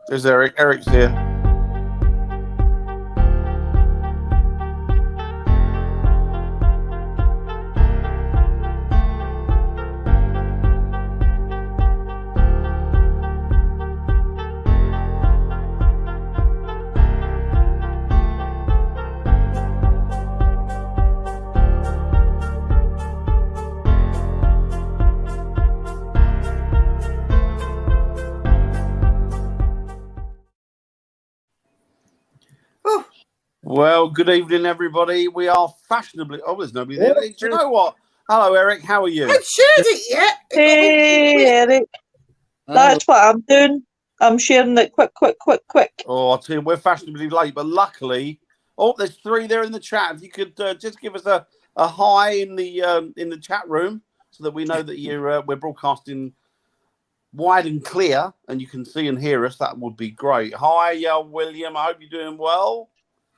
There's Eric. Eric's here. Well, good evening, everybody. We are fashionably... Oh, there's nobody there. Do you know what? Hello, Eric. How are you? I haven't shared it yet. Hey, Eric. That's what I'm doing. I'm sharing it quick. Oh, I'll tell you, we're fashionably late, but luckily... Oh, there's 3 there in the chat. If you could just give us a hi in the chat room so that we know that we're broadcasting wide and clear and you can see and hear us, that would be great. Hi, William. I hope you're doing well.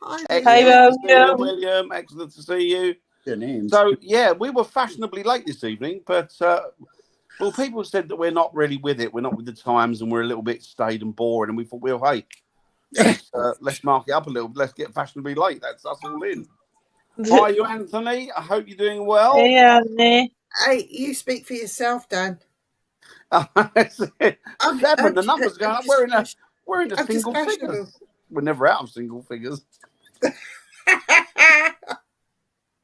Hi, William. Excellent to see you. Your name. So, yeah, we were fashionably late this evening, but, well, people said that we're not really with it. We're not with the times and we're a little bit staid and boring. And we thought, well, hey, let's mark it up a little. Let's get fashionably late. That's us all in. Hi, you, Anthony. I hope you're doing well. Hey, Anthony. Hey, you speak for yourself, Dan. The numbers going up. We're in the single figures. We're never out of single figures.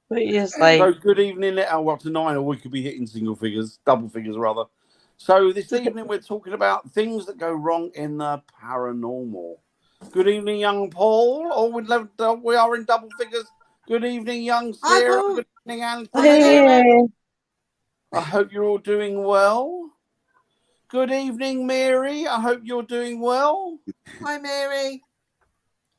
So good evening. We're up to 9, or we could be hitting single figures, double figures rather. So this evening we're talking about things that go wrong in the paranormal. Good evening, young Paul. Oh, we are in double figures. Good evening, young Sarah. Good evening, Anthony. Hey. I hope you're all doing well. Good evening, Mary. I hope you're doing well. Hi, Mary.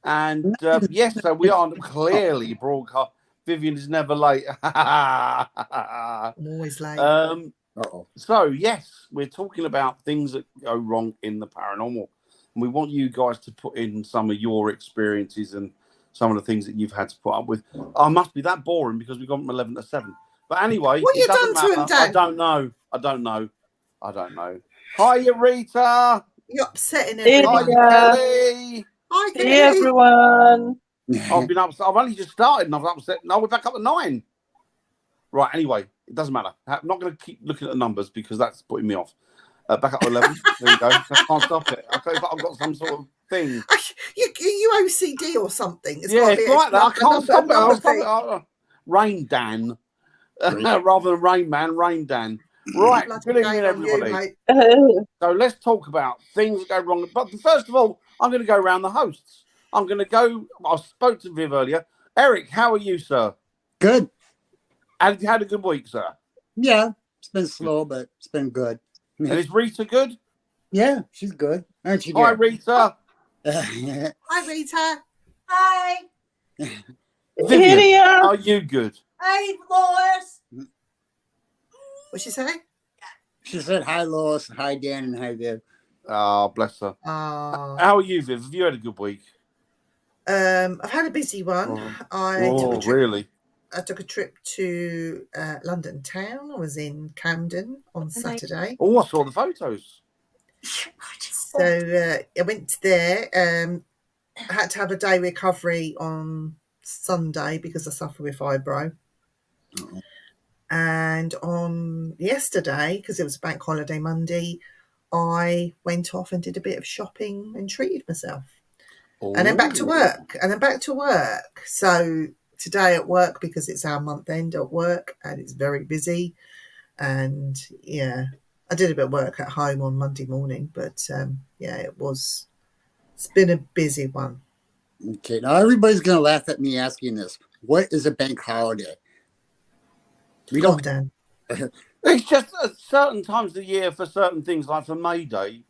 And yes, so we are clearly broadcast. Vivian is never late. I'm always late. So yes, we're talking about things that go wrong in the paranormal. And we want you guys to put in some of your experiences and some of the things that you've had to put up with. I must be that boring because we've gone from 11 to 7. But anyway, what it doesn't done matter. To him, Dan? I don't know. Hi, Rita. You're upsetting everyone. Hi, Kelly. Hi, Kelly. Hey, everyone. I've been upset. I've only just started and I've upset. No, we're back up to 9. Right, anyway, it doesn't matter. I'm not going to keep looking at the numbers because that's putting me off. Back up to 11. There you go. I can't stop it. I've got some sort of thing. You OCD or something. It's like that. I can't stop it. I'll stop it. Rain Dan. Rather than Rain Man, Rain Dan. Right, good evening, everybody. So let's talk about things that go wrong. But first of all, I'm going to go around the hosts. I spoke to Viv earlier. Eric, how are you, sir? Good. And you had a good week, sir? Yeah, it's been slow, but it's been good. And is Rita good? Yeah, she's good. Aren't you? Hi, Rita. Hi, Rita. Hi. Vivian, are you good? Hi, Lois. What'd she say? She said hi, Lois. Hi, Dan, and hi, Viv. Oh, bless her. How are you, Viv? Have you had a good week? I've had a busy one. Really? I took a trip to London town. I was in Camden on Saturday. Oh, I saw the photos. So I went there. I had to have a day recovery on Sunday because I suffer with fibro. Uh-oh. And on yesterday, because it was bank holiday Monday, I went off and did a bit of shopping and treated myself. And then back to work. So today at work, because it's our month end at work and it's very busy. And yeah, I did a bit of work at home on Monday morning, but it's been a busy one. Okay, now everybody's going to laugh at me asking this. What is a bank holiday? We don't. Dan. It's just at certain times of the year for certain things, like for May Day,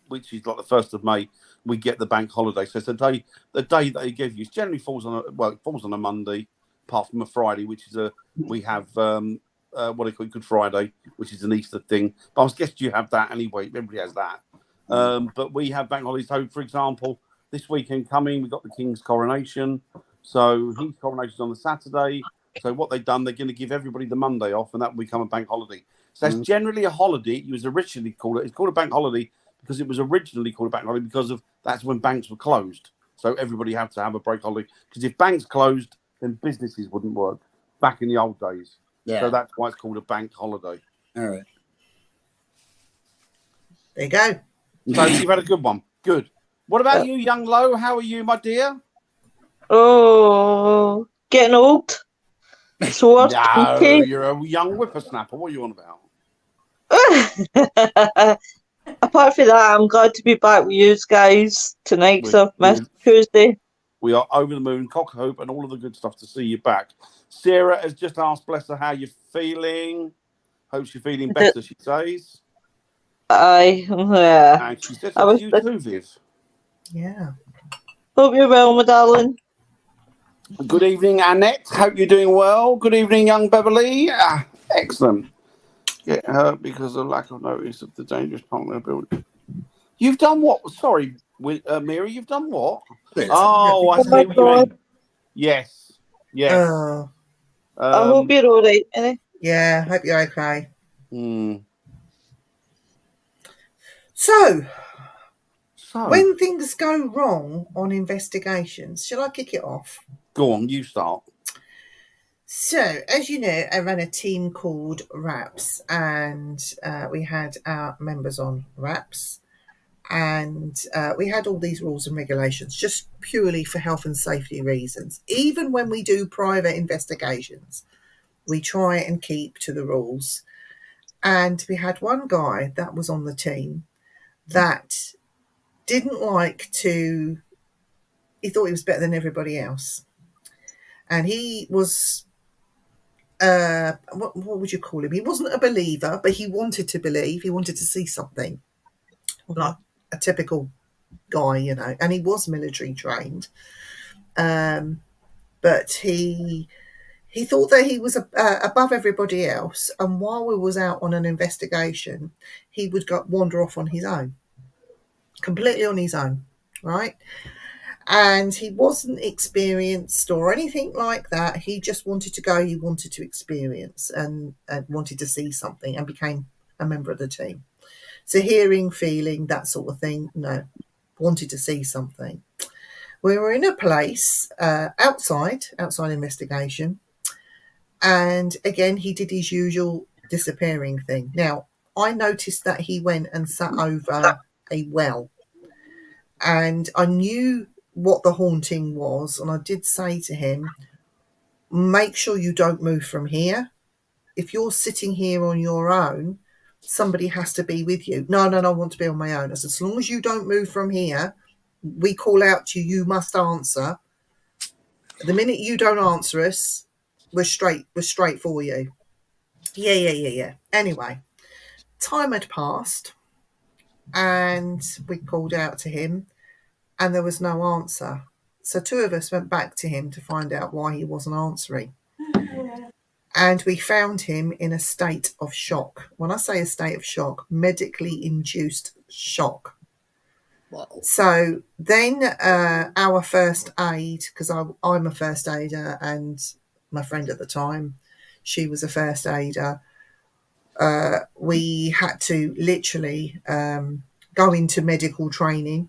which is like the 1st of May, we get the bank holiday. So it's the day that they give you. It generally falls on a Monday, apart from a Friday, which is we have what they call Good Friday, which is an Easter thing. But I guess you have that anyway. Everybody has that. But we have bank holidays. So, for example, this weekend coming, we've got the King's coronation. So his coronation is on the Saturday. So what they've done, they're going to give everybody the Monday off, and that will become a bank holiday. So that's generally a holiday. It was originally called a bank holiday because it was originally called a bank holiday because of that's when banks were closed. So everybody had to have a break holiday. Because if banks closed, then businesses wouldn't work back in the old days. Yeah. So that's why it's called a bank holiday. All right. There you go. So you've had a good one. Good. What about you, young Lo? How are you, my dear? Oh, getting old. So No, you're a young whippersnapper. What are you on about? Apart from that, I'm glad to be back with you guys tonight because I've missed Tuesday. We are over the moon, cock hope, and all of the good stuff to see you back. Sarah has just asked, bless her, how you're feeling. Hope you're feeling better, she says. Yeah. And she says it's you too, Viv. Yeah. Hope you're well, my darling. Good evening, Annette. Hope you're doing well. Good evening, young Beverly. Excellent. Get hurt because of lack of notice of the dangerous part of the building. You've done what? Sorry, Mary, you've done what? Oh, I see what you mean. Yes. Yes. Oh. I hope you're all right, Annie. Yeah, hope you're okay. Mm. So, when things go wrong on investigations, shall I kick it off? Go on, you start. So, as you know, I ran a team called RAPS, and we had our members on RAPS, and we had all these rules and regulations just purely for health and safety reasons. Even when we do private investigations, we try and keep to the rules. And we had one guy that was on the team that didn't like to, he thought he was better than everybody else. And he was, what would you call him? He wasn't a believer, but he wanted to believe. He wanted to see something, like a typical guy, you know. And he was military trained, but he thought that he was above everybody else. And while we was out on an investigation, he would wander off on his own, completely on his own, right? And he wasn't experienced or anything like that. He just wanted to go. He wanted to experience and wanted to see something, and became a member of the team. So hearing, feeling, that sort of thing, no, wanted to see something. We were in a place outside investigation. And again, he did his usual disappearing thing. Now, I noticed that he went and sat over a well. And I knew what the haunting was. And I did say to him, make sure you don't move from here. If you're sitting here on your own, somebody has to be with you. No, I want to be on my own. I said, as long as you don't move from here, we call out to you, you must answer. The minute you don't answer us, we're straight for you. Yeah. Anyway, time had passed and we called out to him and there was no answer. So two of us went back to him to find out why he wasn't answering. And we found him in a state of shock. When I say a state of shock, medically induced shock. Wow. So then our first aid, because I'm a first aider and my friend at the time, she was a first aider. We had to literally go into medical training,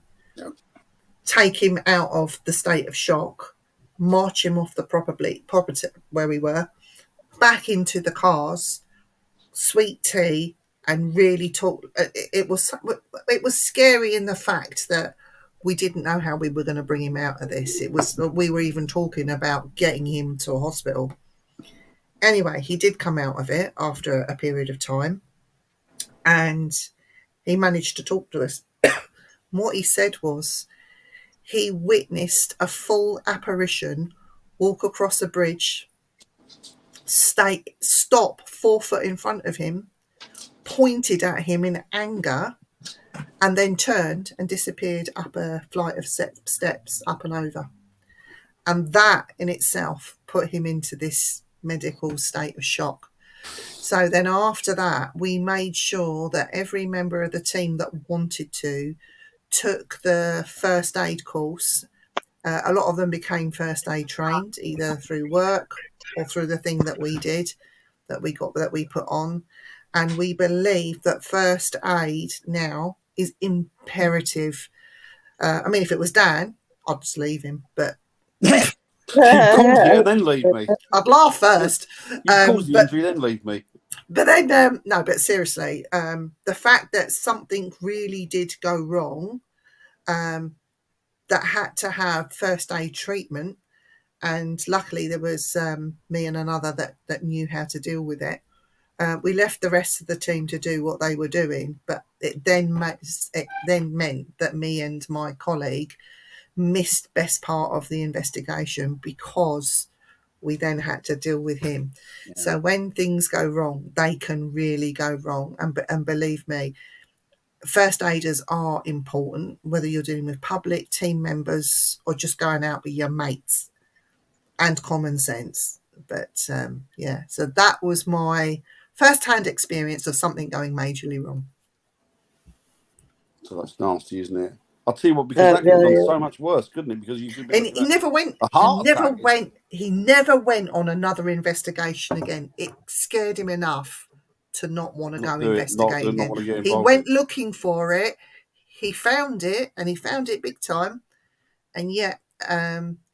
take him out of the state of shock, march him off the property where we were, back into the cars, sweet tea, and really talk. It was scary in the fact that we didn't know how we were going to bring him out of this. We were even talking about getting him to a hospital. Anyway, he did come out of it after a period of time, and he managed to talk to us. What he said was he witnessed a full apparition walk across a bridge, stop 4 foot in front of him, pointed at him in anger, and then turned and disappeared up a flight of steps up and over. And that in itself put him into this medical state of shock. So then after that, we made sure that every member of the team that wanted to took the first aid course. A lot of them became first aid trained, either through work or through the thing that we did, that we put on. And we believe that first aid now is imperative. I mean, if it was Dan, I'd just leave him, but You cause it and then leave me. I'd laugh first. You cause the injury, then leave me. But then, no, but seriously, the fact that something really did go wrong, that had to have first aid treatment, and luckily there was me and another that knew how to deal with it. We left the rest of the team to do what they were doing, but it then meant that me and my colleague missed best part of the investigation because we then had to deal with him. Yeah. So when things go wrong, they can really go wrong. And believe me, first aiders are important, whether you're dealing with public, team members, or just going out with your mates, and common sense. But yeah, so that was my first-hand experience of something going majorly wrong. So that's nasty, isn't it? I'll tell you what, because that could have gone so much worse, couldn't it? Because you could be. And he never went. He never went on another investigation again. It scared him enough to not want to go investigate again. He went looking for it. He found it, and he found it big time. And yet,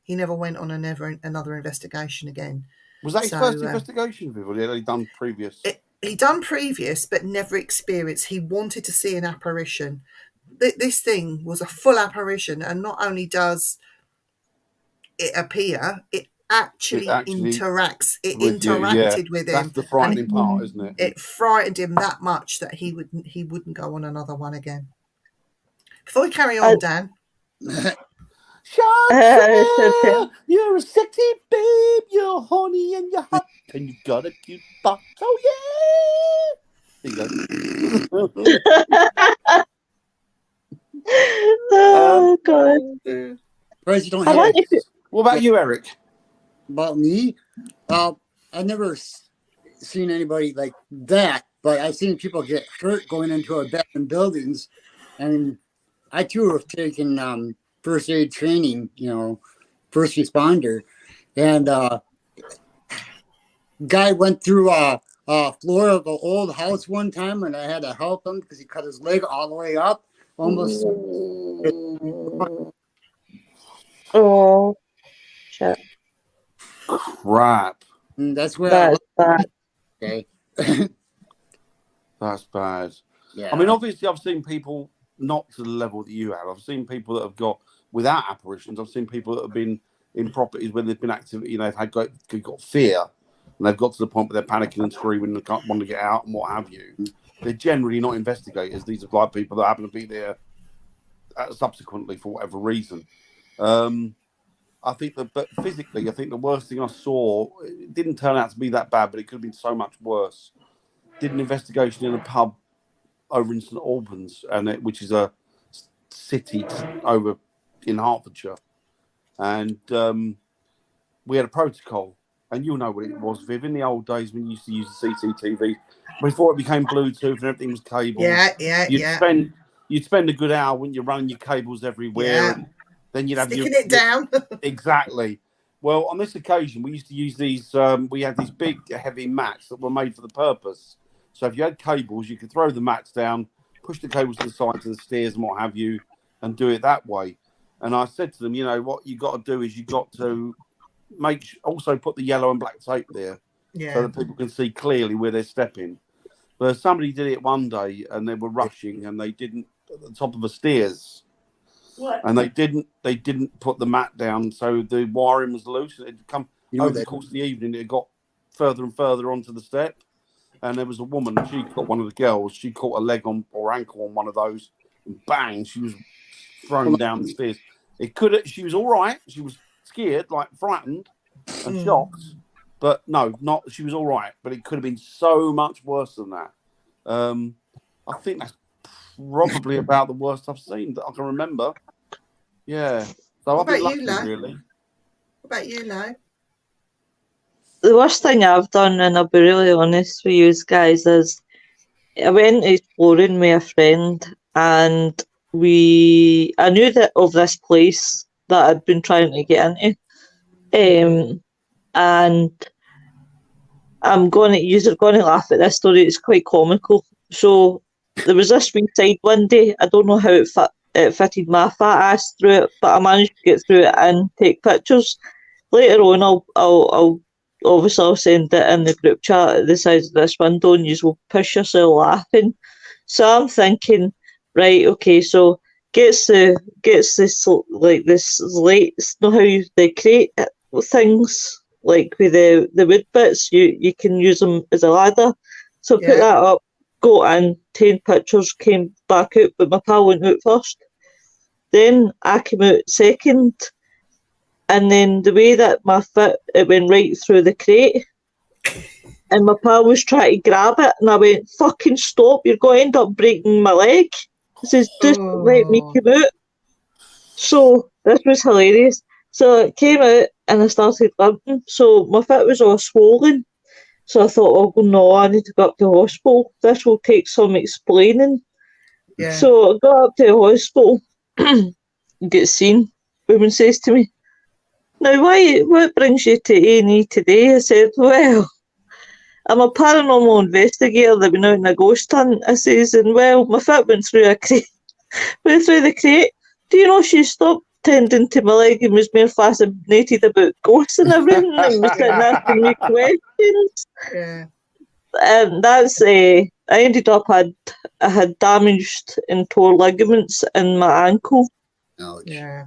he never went on another investigation again. Was that his first investigation? Or had he done previous? He done previous, but never experienced. He wanted to see an apparition. This thing was a full apparition, and not only does it appear, it actually interacts. It interacted with him. That's the frightening part, isn't it? It frightened him that much that he wouldn't go on another one again. Before we carry on, Dan. Chantal, you're a sexy babe, you're horny and you're hot, and you got a cute butt. Oh yeah! There you go. Oh God! You don't have what about you, Eric? About me? I've never seen anybody like that, but I've seen people get hurt going into abandoned buildings, and I too have taken first aid training, first responder, and guy went through a floor of an old house one time, and I had to help him because he cut his leg all the way up, almost. Oh, shit! Crap. That's where that's bad. Okay. That's bad. Yeah. I mean, obviously, I've seen people not to the level that you have. I've seen people that have got without apparitions. I've seen people that have been in properties where they've been active. They've got fear, and they've got to the point where they're panicking and screaming and can't want to get out and what have you. They're generally not investigators. These are like people that happen to be there subsequently for whatever reason. I think but physically, I think the worst thing I saw, it didn't turn out to be that bad, but it could have been so much worse. Did an investigation in a pub over in St Albans, which is a city over in Hertfordshire, and we had a protocol, and you'll know what it was, Viv. In the old days when you used to use the CCTV, before it became Bluetooth and everything was cables, you'd spend a good hour when you're running your cables everywhere, and then you'd have sticking it down. Exactly. Well, on this occasion, we used to use these. We had these big, heavy mats that were made for the purpose. So if you had cables, you could throw the mats down, push the cables to the sides of the stairs and what have you, and do it that way. And I said to them, what you got to do is you got to also put the yellow and black tape there, so that people can see clearly where they're stepping. But somebody did it one day, and they were rushing, and they didn't at the top of the stairs. What? And they didn't put the mat down, so the wiring was loose. And it'd come over the course of the evening. It got further and further onto the step, and there was a woman. She got one of the girls. She caught a leg on or ankle on one of those, and bang! She was thrown down the stairs. She was all right. She was scared, like frightened and shocked, but she was all right. But it could have been so much worse than that. I think that's probably about the worst I've seen that I can remember. Yeah. So I've been lucky, really. What about you, Lo? The worst thing I've done, and I'll be really honest with you guys, is I went exploring with a friend, and I knew that of this place that I'd been trying to get into, and you're going to laugh at this story. It's quite comical. So there was this wee side window. I don't know how it fitted my fat ass through it, but I managed to get through it and take pictures. Later on, I'll obviously I'll send it in the group chat at the size of this window, and you will push yourself laughing. So I'm thinking, right, okay, so gets this like this lights. Know how they create things like with the wood bits. You can use them as a ladder. So put that up, go in, 10 pictures, came back out, but my pal went out first. Then I came out second, and then the way that my foot, it went right through the crate, and my pal was trying to grab it, and I went, fucking stop, you're going to end up breaking my leg. He says, just let me come out. So this was hilarious. So it came out, and I started limping, so my foot was all swollen. So I thought, oh no, I need to go up to the hospital. This will take some explaining. Yeah. So I got up to the hospital, get seen. Woman says to me, now what brings you to A&E today? I said, well, I'm a paranormal investigator that went out on a ghost hunt. I says, and well, my foot went through a crate, went through the crate. Do you know she stopped tending to my leg and was more fascinated about ghosts and everything, and was sitting asking me questions. Yeah. And that's I ended up I had damaged and tore ligaments in my ankle. Ouch. Yeah.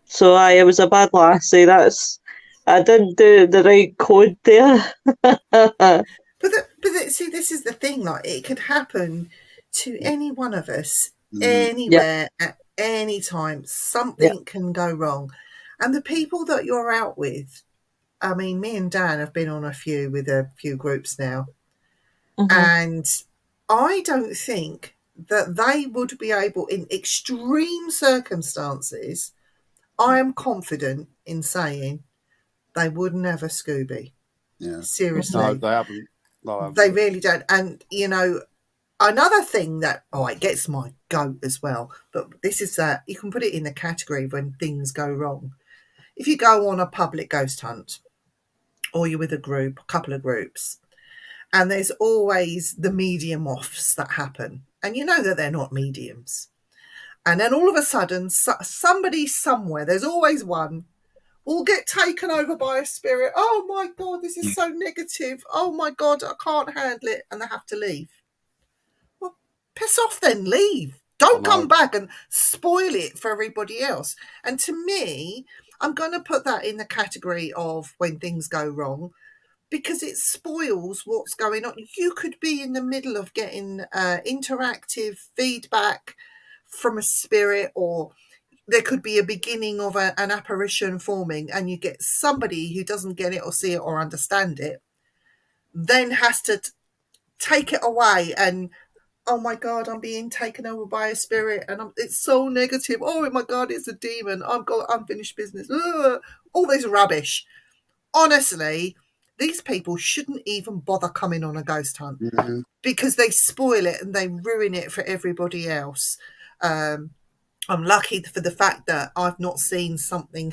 So I was a bad lassie. I didn't do the right code there. See, this is the thing. Like, it could happen to any one of us, Mhm. anywhere, at any time. Something can go wrong, and the people that you're out with. I mean, me and Dan have been on a few groups now, and I don't think that they would be able, in extreme circumstances, I am confident in saying they would never Scooby. Yeah. Seriously. No, they haven't. No, they really don't. And, you know, another thing that, it gets my goat as well, but this is that you can put it in the category when things go wrong. If you go on a public ghost hunt, or you're with a couple of groups, and there's always the medium offs that happen, and you know that they're not mediums. And then all of a sudden, somebody somewhere, there's always one, will get taken over by a spirit. Oh my God, this is so negative. Oh my God, I can't handle it. And they have to leave. Well, piss off then, leave. Don't come back and spoil it for everybody else. And to me, I'm going to put that in the category of when things go wrong, because it spoils what's going on. You could be in the middle of getting interactive feedback from a spirit, or there could be a beginning of an apparition forming, and you get somebody who doesn't get it or see it or understand it, then has to take it away and, oh my God, I'm being taken over by a spirit, and it's so negative. Oh my God, it's a demon. I've got unfinished business. Ugh. All this rubbish. Honestly, these people shouldn't even bother coming on a ghost hunt, because they spoil it and they ruin it for everybody else. I'm lucky for the fact that I've not seen something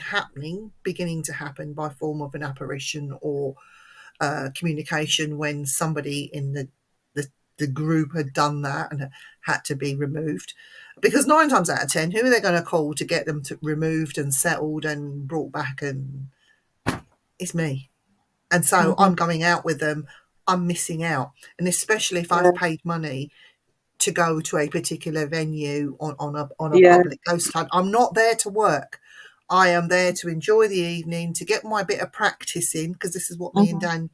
beginning to happen by form of an apparition or communication when somebody in the group had done that and had to be removed. Because 9 times out of 10, who are they going to call to get them removed and settled and brought back? And it's me. And so I'm going out with them. I'm missing out. And especially if I've paid money to go to a particular venue on a public ghost hunt. I'm not there to work. I am there to enjoy the evening, to get my bit of practice in, because this is what me and Dan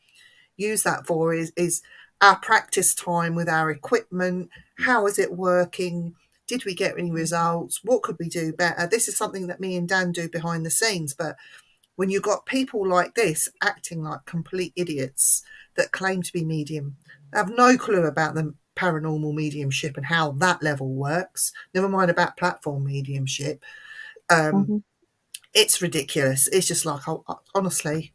use that for, is our practice time with our equipment. How is it working? Did we get any results? What could we do better? This is something that me and Dan do behind the scenes. But when you've got people like this acting like complete idiots that claim to be medium, they have no clue about the paranormal mediumship and how that level works, never mind about platform mediumship. It's ridiculous. It's just like, honestly,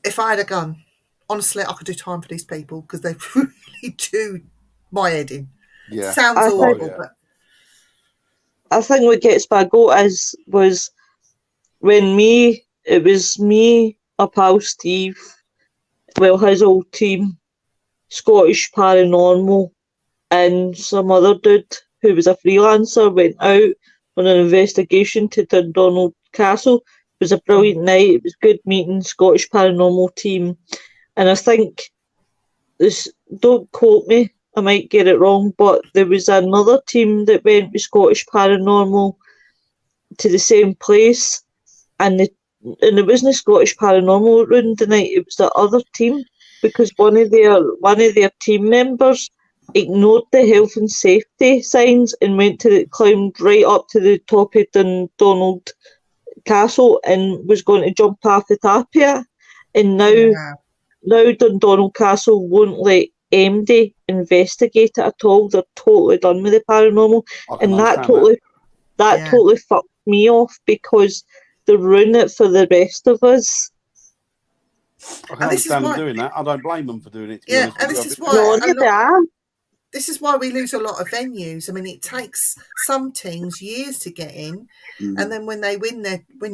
if I had a gun, honestly, I could do time for these people, because they really do my head in. Yeah. Sounds awful, but I think what gets my goat was when it was me, our pal Steve, well, his old team, Scottish Paranormal, and some other dude who was a freelancer went out on an investigation to Dundonald Castle. It was a brilliant night. It was good meeting Scottish Paranormal team. And I think this, don't quote me, I might get it wrong, but there was another team that went with Scottish Paranormal to the same place, and it wasn't Scottish Paranormal that ruined the night, it was the other team, because one of their team members ignored the health and safety signs and climbed right up to the top of Dundonald Castle and was going to jump off the tapia. And now Dundonald Castle won't let MD investigate it at all. They're totally done with the paranormal, and that totally fucked me off because they ruin it for the rest of us. I can understand them doing that. I don't blame them for doing it. Yeah, and this is why we lose a lot of venues. I mean, it takes some teams years to get in, and then when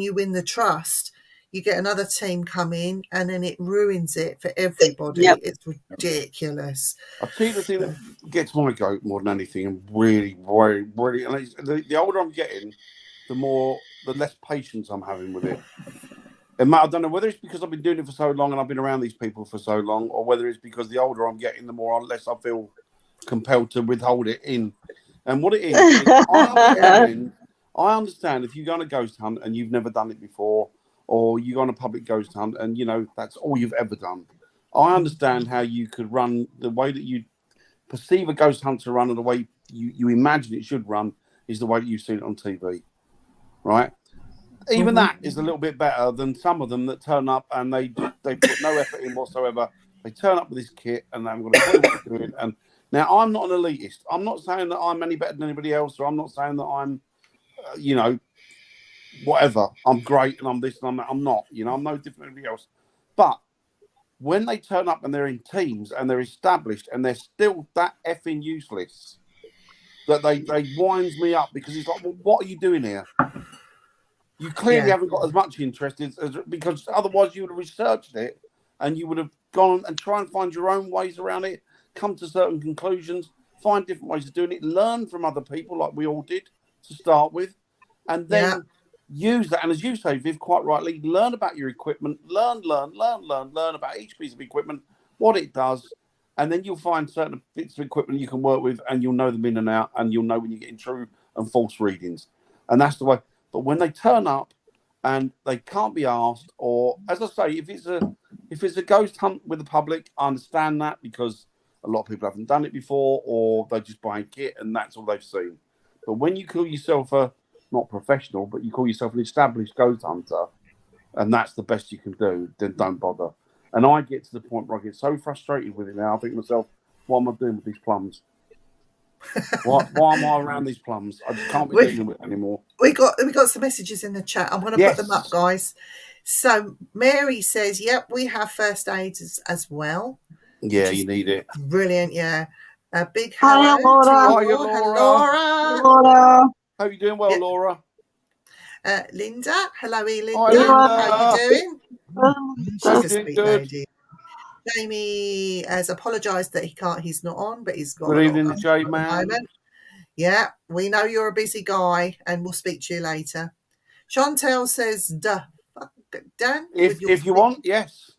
you win the trust, you get another team come in, and then it ruins it for everybody. Yep. It's ridiculous. I'll tell you the thing that gets my goat more than anything, and really, really, and the older I'm getting, the less patience I'm having with it. And I don't know whether it's because I've been doing it for so long and I've been around these people for so long, or whether it's because the older I'm getting, the more or less I feel compelled to withhold it in. And what it is I understand if you go on a ghost hunt and you've never done it before, or you go on a public ghost hunt and, you know, that's all you've ever done. I understand how you could run the way that you perceive a ghost hunt to run, and the way you imagine it should run is the way that you've seen it on TV, right? Even that is a little bit better than some of them that turn up and they put no effort in whatsoever. They turn up with this kit and they're going to tell you what they're doing. And now I'm not an elitist. I'm not saying that I'm any better than anybody else, or I'm not saying that I'm, whatever. I'm great and I'm this and I'm that. I'm not. I'm no different than anybody else. But when they turn up and they're in teams and they're established and they're still that effing useless, that they winds me up, because it's like, well, what are you doing here? You clearly haven't got as much interest as because otherwise you would have researched it and you would have gone and try and find your own ways around it, come to certain conclusions, find different ways of doing it, learn from other people like we all did to start with, and then use that. And as you say, Viv, quite rightly, learn about your equipment, learn about each piece of equipment, what it does, and then you'll find certain bits of equipment you can work with and you'll know them in and out, and you'll know when you're getting true and false readings. And that's the way. But when they turn up and they can't be asked, or as I say, if it's a ghost hunt with the public, I understand that, because a lot of people haven't done it before, or they just buy a kit and that's all they've seen. But when you call yourself not professional, but you call yourself an established ghost hunter, and that's the best you can do, then don't bother. And I get to the point where I get so frustrated with it now. I think to myself, what am I doing with these plums? Why am I around these plums? I just can't be dealing with it anymore. We got some messages in the chat. I'm going to put them up, guys. So Mary says, "Yep, we have first aids as well." Yeah, you need it. Brilliant. Yeah. A big hello to Laura. Hi, Laura. How are you doing? Well, Laura. Linda. Hello, Linda. Hi, Linda. How are you doing? She's a sweet good. lady. Jamie has apologised that he's not on, but he's got. Good evening, Jay, man. Yeah, we know you're a busy guy, and we'll speak to you later. Chantel says, "Duh, Dan." If you want, yes.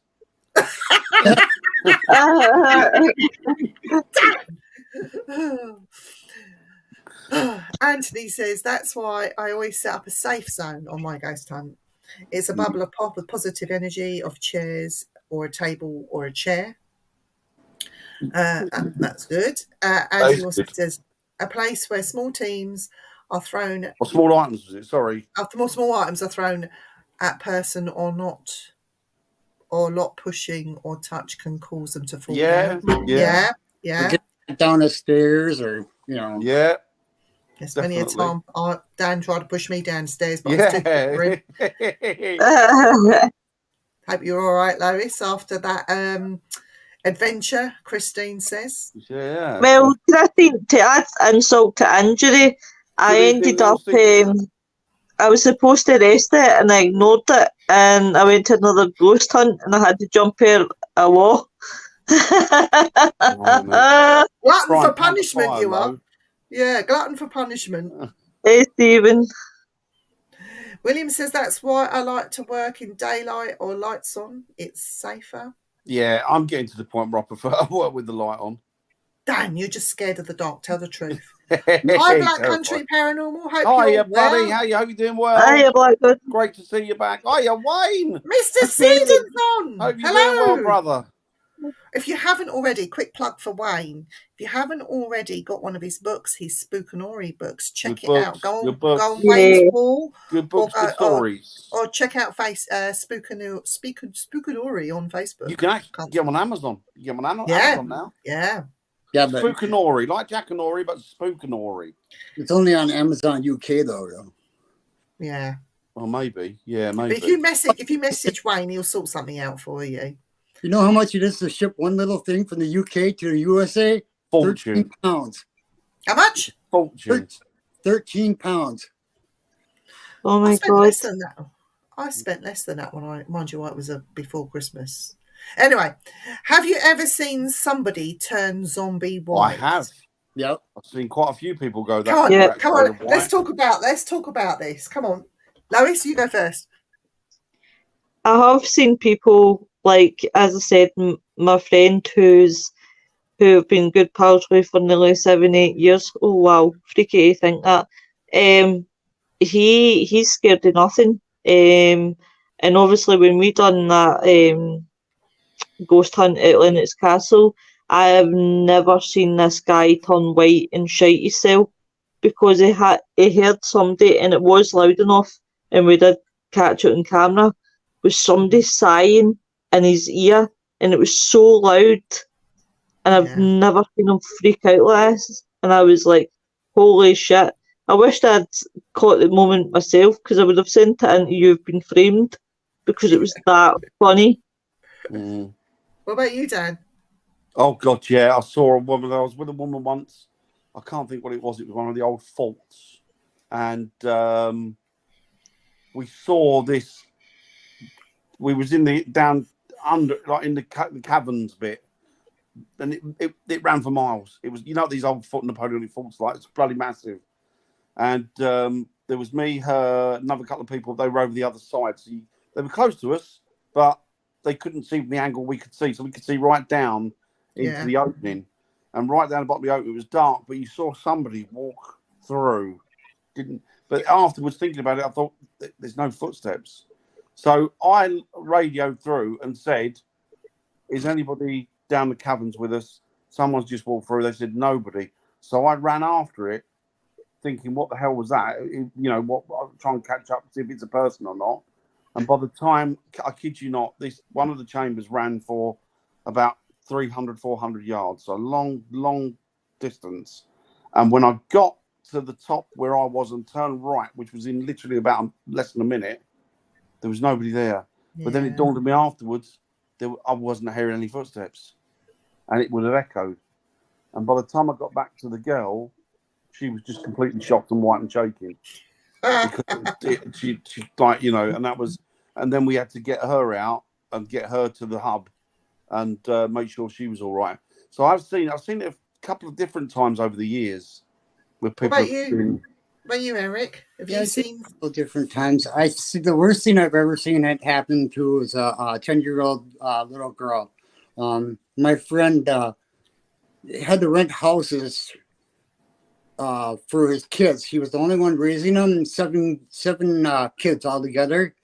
Anthony says, "That's why I always set up a safe zone on my ghost hunt. It's a bubble of pop with positive energy of chairs or a table or a chair." That's good. And he also says, "A place where small teams are thrown..." Or small items, was it? Sorry. Small items are thrown at person or not, or lot pushing or touch can cause them to fall down. Yeah. Or get down the stairs, or, Yeah. There's many a time Dan tried to push me downstairs, but I was too quick for him. Hope you're all right, Lois, after that adventure, Christine says. Yeah. Well, I think to add insult to injury, I ended up, I was supposed to rest it and I ignored it, and I went to another ghost hunt and I had to jump over a wall. Oh, Glutton Try for and paint the punishment, fire you are. low. Yeah, glutton for punishment. Hey, Stephen. William says that's why I like to work in daylight or lights on. It's safer. Yeah, I'm getting to the point where I prefer to work with the light on. Dan, you're just scared of the dark. Tell the truth. Hi, Black Country Paranormal. Hope you're buddy. well. How you? Hope you're doing well. Hiya, Blackwood. Great to see you back. Hiya, Wayne. Mr. Seedon's on. Hope you're Hello. doing well, brother. If you haven't already, quick plug for Wayne. If you haven't already got one of his books, his Spookanori books, check it out. Go on Wayne's wall. Good books, good stories. Or check out Spookanori on Facebook. You can actually get them on Amazon. You get them on Amazon now. Yeah. Yeah, but Spookanori, like Jackanori, but Spookanori. it's only on Amazon UK though. Yeah. Well, maybe. Yeah, maybe. But if you message Wayne, he'll sort something out for you. You know how much it is to ship one little thing from the UK to the USA? Fortune. 13 pounds. How much? Fortune. 13 pounds. Oh my I spent God. less than that. I spent less than that mind you, it was before Christmas. Anyway, have you ever seen somebody turn zombie white? I have. Yep. I've seen quite a few people go that. Come on. Let's talk about this. Come on, Lois, you go first. I have seen people, like, as I said, my friend who have been good pals with for nearly 7-8 years. Oh wow, freaky to think that. He's scared of nothing. And obviously when we done that ghost hunt at Lennox Castle, I have never seen this guy turn white and shite himself, because he heard somebody, and it was loud enough, and we did catch it on camera, was somebody sighing in his ear, and it was so loud, and I've never seen him freak out like this, and I was like, holy shit. I wished I'd caught the moment myself, because I would have sent it into You've Been Framed, because it was that funny. Mm. What about you, Dan? Oh God, yeah. I saw a woman. I was with a woman once. I can't think what it was. It was one of the old faults, and we saw this. We was in the down under, like in the caverns bit, and it ran for miles. It was, you know, these old Napoleonic faults, like, it's bloody massive. And there was me, her, another couple of people. They were over the other side. So they were close to us, but they couldn't see from the angle we could see. So we could see right down into the opening. And right down the bottom of the opening, it was dark, but you saw somebody walk through. But afterwards, thinking about it, I thought, there's no footsteps. So I radioed through and said, is anybody down the caverns with us? Someone's just walked through. They said, nobody. So I ran after it, thinking, what the hell was that? You know, I'll try and catch up, see if it's a person or not. And by the time, I kid you not, one of the chambers ran for about 300, 400 yards. So long distance. And when I got to the top where I was and turned right, which was in literally about less than a minute, there was nobody there. Yeah. But then it dawned on me afterwards, I wasn't hearing any footsteps. And it would have echoed. And by the time I got back to the girl, she was just completely shocked and white and shaking. Because she like, you know, and then we had to get her out and get her to the hub and make sure she was all right. So I've seen it a couple of different times over the years with people. What about you, Eric? Have you seen? A couple different times. I see the worst thing I've ever seen it happen to was a 10-year-old little girl. My friend had to rent houses for his kids. He was the only one raising them, seven kids altogether.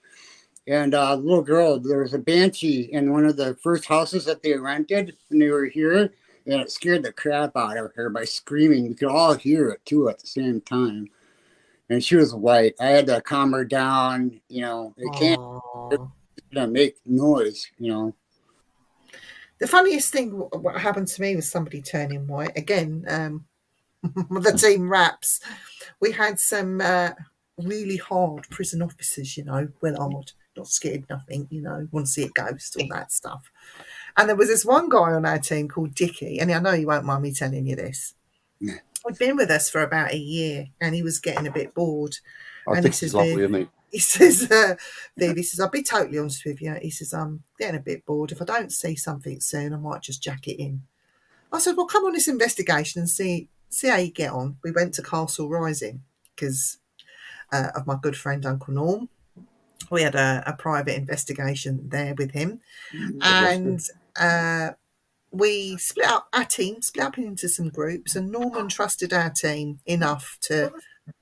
And the little girl, there was a banshee in one of the first houses that they rented when they were here, and it scared the crap out of her by screaming. We could all hear it too at the same time. And she was white. I had to calm her down. You know, can't make noise. You know. The funniest thing what happened to me was somebody turning white again. The team Raps, we had some really hard prison officers, you know, well hard, not scared, nothing, you know, want to see a ghost, all that stuff. And there was this one guy on our team called Dickie, and I know you won't mind me telling you this. He'd been with us for about a year, and he was getting a bit bored. I think he's lovely, isn't he? He says, Viv, he says, I'll be totally honest with you. He says, I'm getting a bit bored. If I don't see something soon, I might just jack it in. I said, well, come on this investigation and see how you get on. We went to Castle Rising because of my good friend Uncle Norm. We had a private investigation there with him. And we split up our team, split up into some groups, and Norman trusted our team enough to,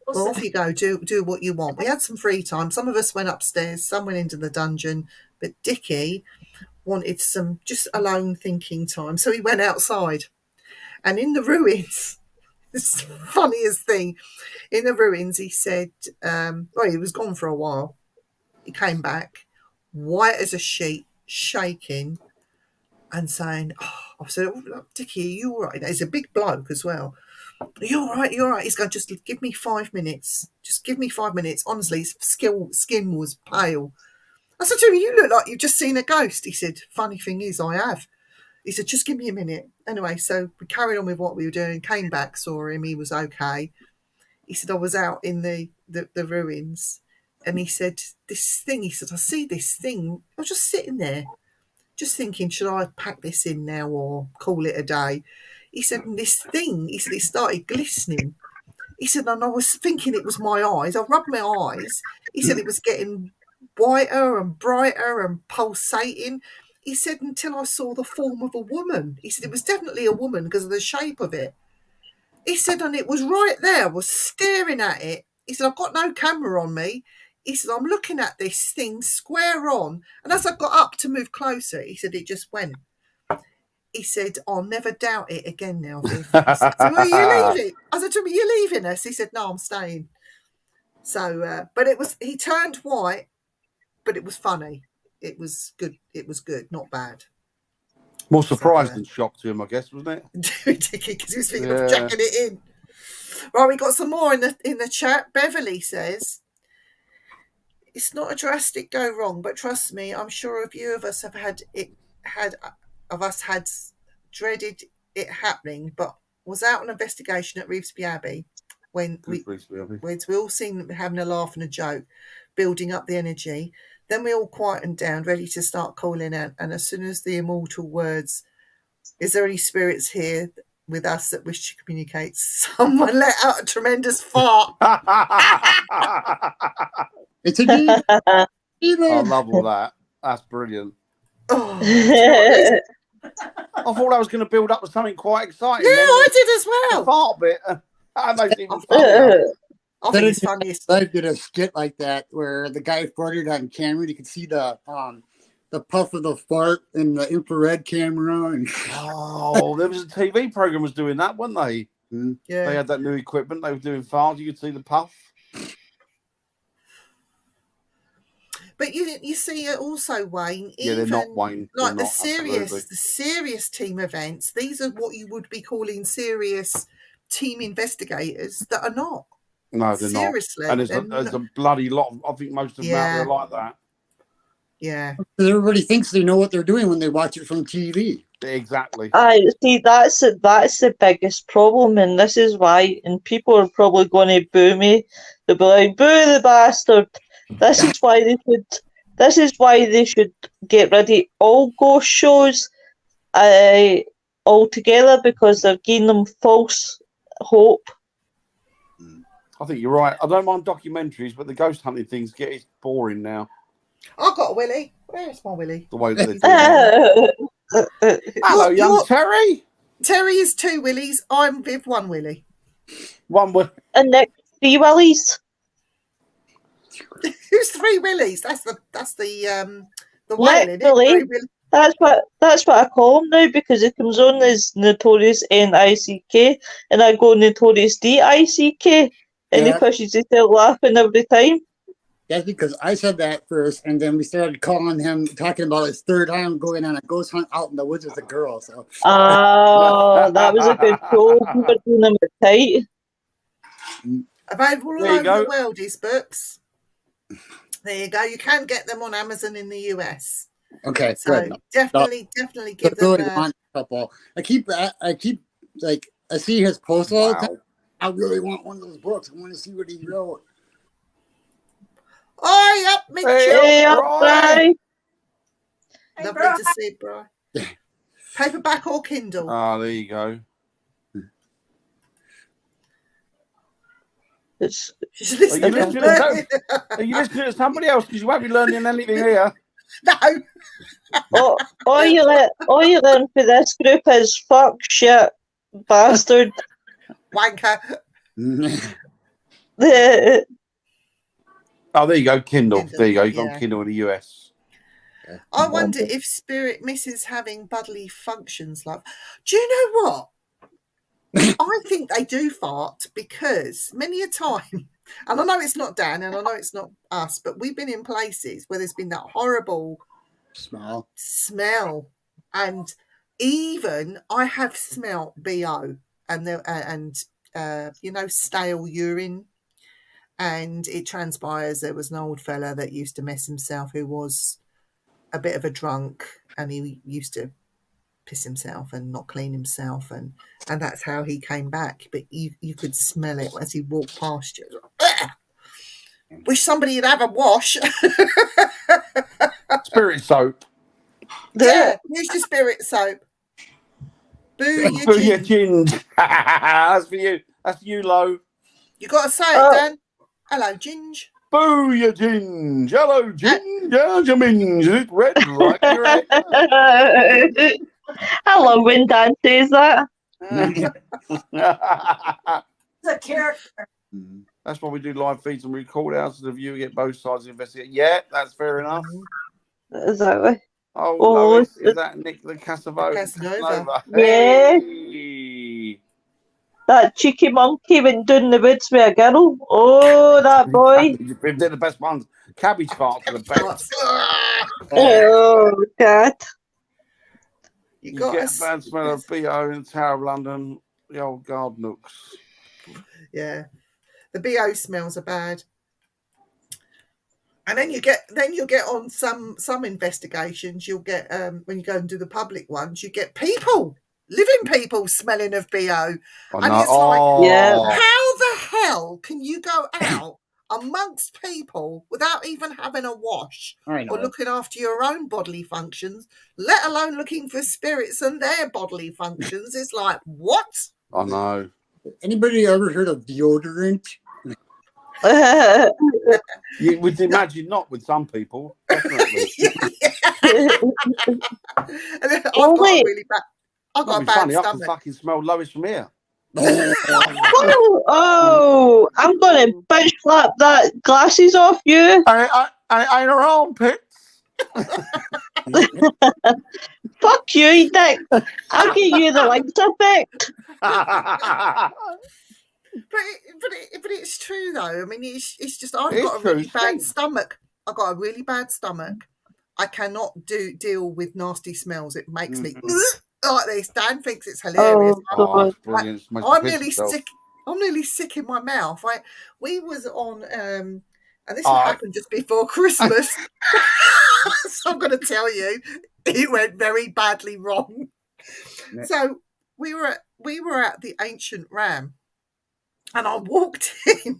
well, off you go, do what you want. We had some free time. Some of us went upstairs, some went into the dungeon, but Dickie wanted some just alone thinking time. So he went outside. And in the ruins, it's the funniest thing, in the ruins, he said, well, he was gone for a while. He came back, white as a sheet, shaking, and saying, I said, Dickie, are you all right? He's a big bloke as well. Are you all right? You're all right. He's going, just give me 5 minutes. Just give me 5 minutes. Honestly, his skin was pale. I said to him, you look like you've just seen a ghost. He said, funny thing is, I have. He said, just give me a minute. Anyway, so we carried on with what we were doing, came back, saw him. He was okay. He said, I was out in the ruins. And he said, this thing, he said, I see this thing. I was just sitting there, just thinking, should I pack this in now or call it a day? He said, and this thing, he said, it started glistening. He said, and I was thinking it was my eyes. I rubbed my eyes. He said, it was getting whiter and brighter and pulsating. He said, until I saw the form of a woman. He said, it was definitely a woman because of the shape of it. He said, and it was right there. I was staring at it. He said, I've got no camera on me. He said, I'm looking at this thing square on. And as I got up to move closer, he said, it just went. He said, I'll never doubt it again now, Viv. I said, well, are you leaving? I said to him, are you leaving us? He said, no, I'm staying. So, but he turned white, but it was funny. It was good. It was good, not bad. More surprised than shocked to him, I guess, wasn't it? Because he was thinking of jacking it in. Right, we got some more in the chat. Beverly says, it's not a drastic go wrong, but trust me, I'm sure a few of us have had dreaded it happening, but was out on investigation at Revesby Abbey when we all seen having a laugh and a joke, building up the energy. Then we all quietened down, ready to start calling out. And as soon as the immortal words, is there any spirits here with us that wish to communicate? Someone let out a tremendous fart. It's a demon. I love all that. That's brilliant. Oh, I thought I was going to build up to something quite exciting. Yeah, I did as well. The fart bit. That makes it even funnier. I think it's funniest. I did a skit like that where the guy farted on camera. You could see the puff of the fart in the infrared camera. And oh, there was a TV program was doing that, weren't they? Yeah. They had that new equipment. They were doing farts. You could see the puff. But you see it also, Wayne. Yeah, they're not, Wayne. Like the serious team events. These are what you would be calling serious team investigators that are not. No, they're Seriously, not. And there's a bloody lot. I think most of them out there like that. Yeah. Everybody thinks they know what they're doing when they watch it from TV. Exactly. I see. That's the biggest problem, and this is why. And people are probably going to boo me. They'll be like, "Boo the bastard!" This is why they should. This is why they should get rid of all ghost shows, altogether, because they're giving them false hope. I think you're right. I don't mind documentaries, but the ghost hunting things get boring now. I've got a Willie. Where's my Willie? The way that they do it. Hello, young Terry. Terry is 2 Willies. I'm Viv, 1 Willie. 1 Willie. And Nick, 3 Willies. Who's 3 Willies? That's the Nick Willie. That's what I call him now, because it comes on as Notorious N-I-C-K, and I go Notorious D-I-C-K, and he pushes his tail laughing every time. That's because I said that first, and then we started calling him, talking about his 3rd time going on a ghost hunt out in the woods with a girl. So, that was a good show. We were doing them tight. Available all over the world, his books. There you go. You can get them on Amazon in the US. Okay, so good. Definitely give them. Really want a couple. I keep like I see his posts all the time. I really want one of those books. I want to see what he wrote. Oi, up, Mitchell. Hey, up, Right. Hey, Lovely bro. to see you, Bri. Paperback or Kindle? Ah, there you go. It's She's Are you listening. listening to Are you listening to somebody else? Because you won't be learning anything here. No. all you learn for this group is fuck, shit, bastard. Wanker. Oh, there you go, Kindle. Kindle, There you go. You've yeah. got Kindle in the US. I wonder if spirit misses having bodily functions like. Do you know what? I think they do fart because many a time, and I know it's not Dan and I know it's not us, but we've been in places where there's been that horrible smell, and even I have smelt BO and stale urine, and it transpires there was an old fella that used to mess himself who was a bit of a drunk, and he used to piss himself and not clean himself, and that's how he came back. But you could smell it as he walked past you. Ugh! Wish somebody would have a wash. Spirit soap. Yeah, use your spirit soap. Boo your Boo your gin. ginge. That's for you. That's for you, Lo. You got to say it, Dan. Hello, Ginge. Boo your ginge. Hello, ginge. Your minge. It's red like your egg. I love when Dan says that. It's a character. That's why we do live feeds and record out so the viewer get both sides of the investigation. Yeah, that's fair enough. Exactly. Oh, Oh, Lois, is that Nick the Casanova? Casanova. Yeah. Hey. That cheeky monkey went down the woods with a girl. Oh, that boy. They're the best ones. Cabbage farts are the best. Oh, God. You You got get a bad smell of BO in the Tower of London, the old guard nooks. Yeah, the BO smells are bad. And then you'll get on some investigations. You'll get when you go and do the public ones, you get living people smelling of BO, and it's like, yeah. how the hell can you go out amongst people without even having a wash or looking after your own bodily functions, let alone looking for spirits and their bodily functions? It's like, what? I know. Anybody ever heard of deodorant? You would imagine not with some people, definitely. I've got a bad funny. I can stomach. fucking smell Lois from here. Oh, I'm going to bitch slap that glasses off you. I ain't her armpits. Fuck you, Dick. I'll give you the legs effect. But it's true though. I mean, it's just I've got a really bad stomach. I've got a really bad stomach. I cannot deal with nasty smells. It makes me like this. Dan thinks it's hilarious. Oh, brilliant. I'm nearly sick. I'm nearly sick in my mouth. We was on and this happened just before Christmas. So I'm going to tell you, it went very badly wrong. Yeah. So we were at the Ancient Ram. And I walked in.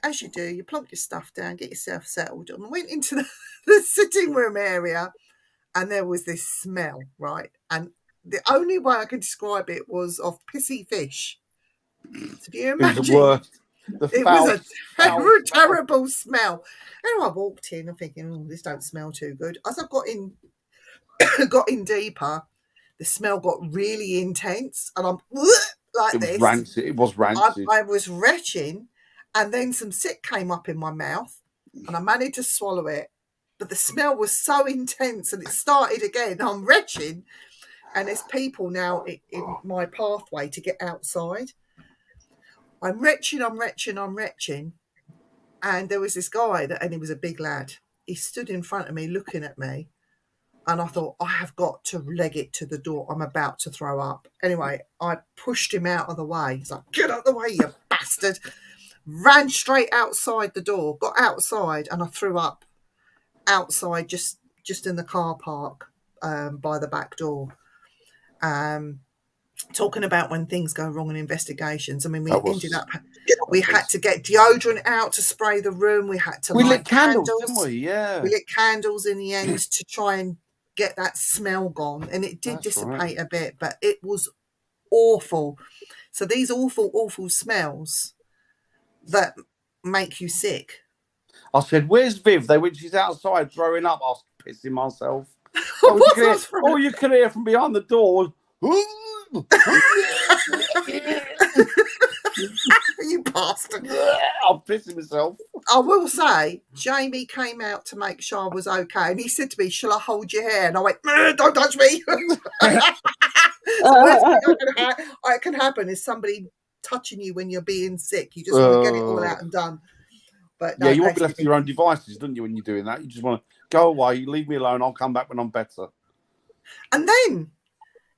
As you do, you plonk your stuff down, get yourself settled, and I went into the sitting room area, and there was this smell, right? And the only way I could describe it was of pissy fish. So if you imagine, it was a terrible smell. Anyway, I walked in, I'm thinking, oh, this don't smell too good. As I got in deeper, the smell got really intense, and I'm like this. It was rancid. I was retching, and then some sick came up in my mouth, and I managed to swallow it. But the smell was so intense, and it started again. I'm retching, and there's people now in my pathway to get outside. I'm retching, and there was this guy and he was a big lad. He stood in front of me, looking at me. And I thought, I have got to leg it to the door. I'm about to throw up. Anyway, I pushed him out of the way. He's like, get out of the way, you bastard. Ran straight outside the door, got outside, and I threw up outside, just in the car park by the back door. talking about when things go wrong in investigations. I mean, we That was- ended up, we had to get deodorant out to spray the room. We had to We light lit candles, didn't we? Yeah. We lit candles in the end to try and get that smell gone. And it did dissipate a bit, but it was awful. So these awful smells that make you sick. I said, "Where's Viv?" They went, "She's outside throwing up." I was pissing myself. You can hear from behind the door. You bastard. I'm pissing myself. I will say, Jamie came out to make sure I was okay, and he said to me, "Shall I hold your hair?" And I went, "Don't touch me." The worst thing that can happen is somebody touching you when you're being sick. You just want to get it all out and done. But no, yeah, you want to be left to your own devices, don't you, when you're doing that? You just want to go away, leave me alone, I'll come back when I'm better. And then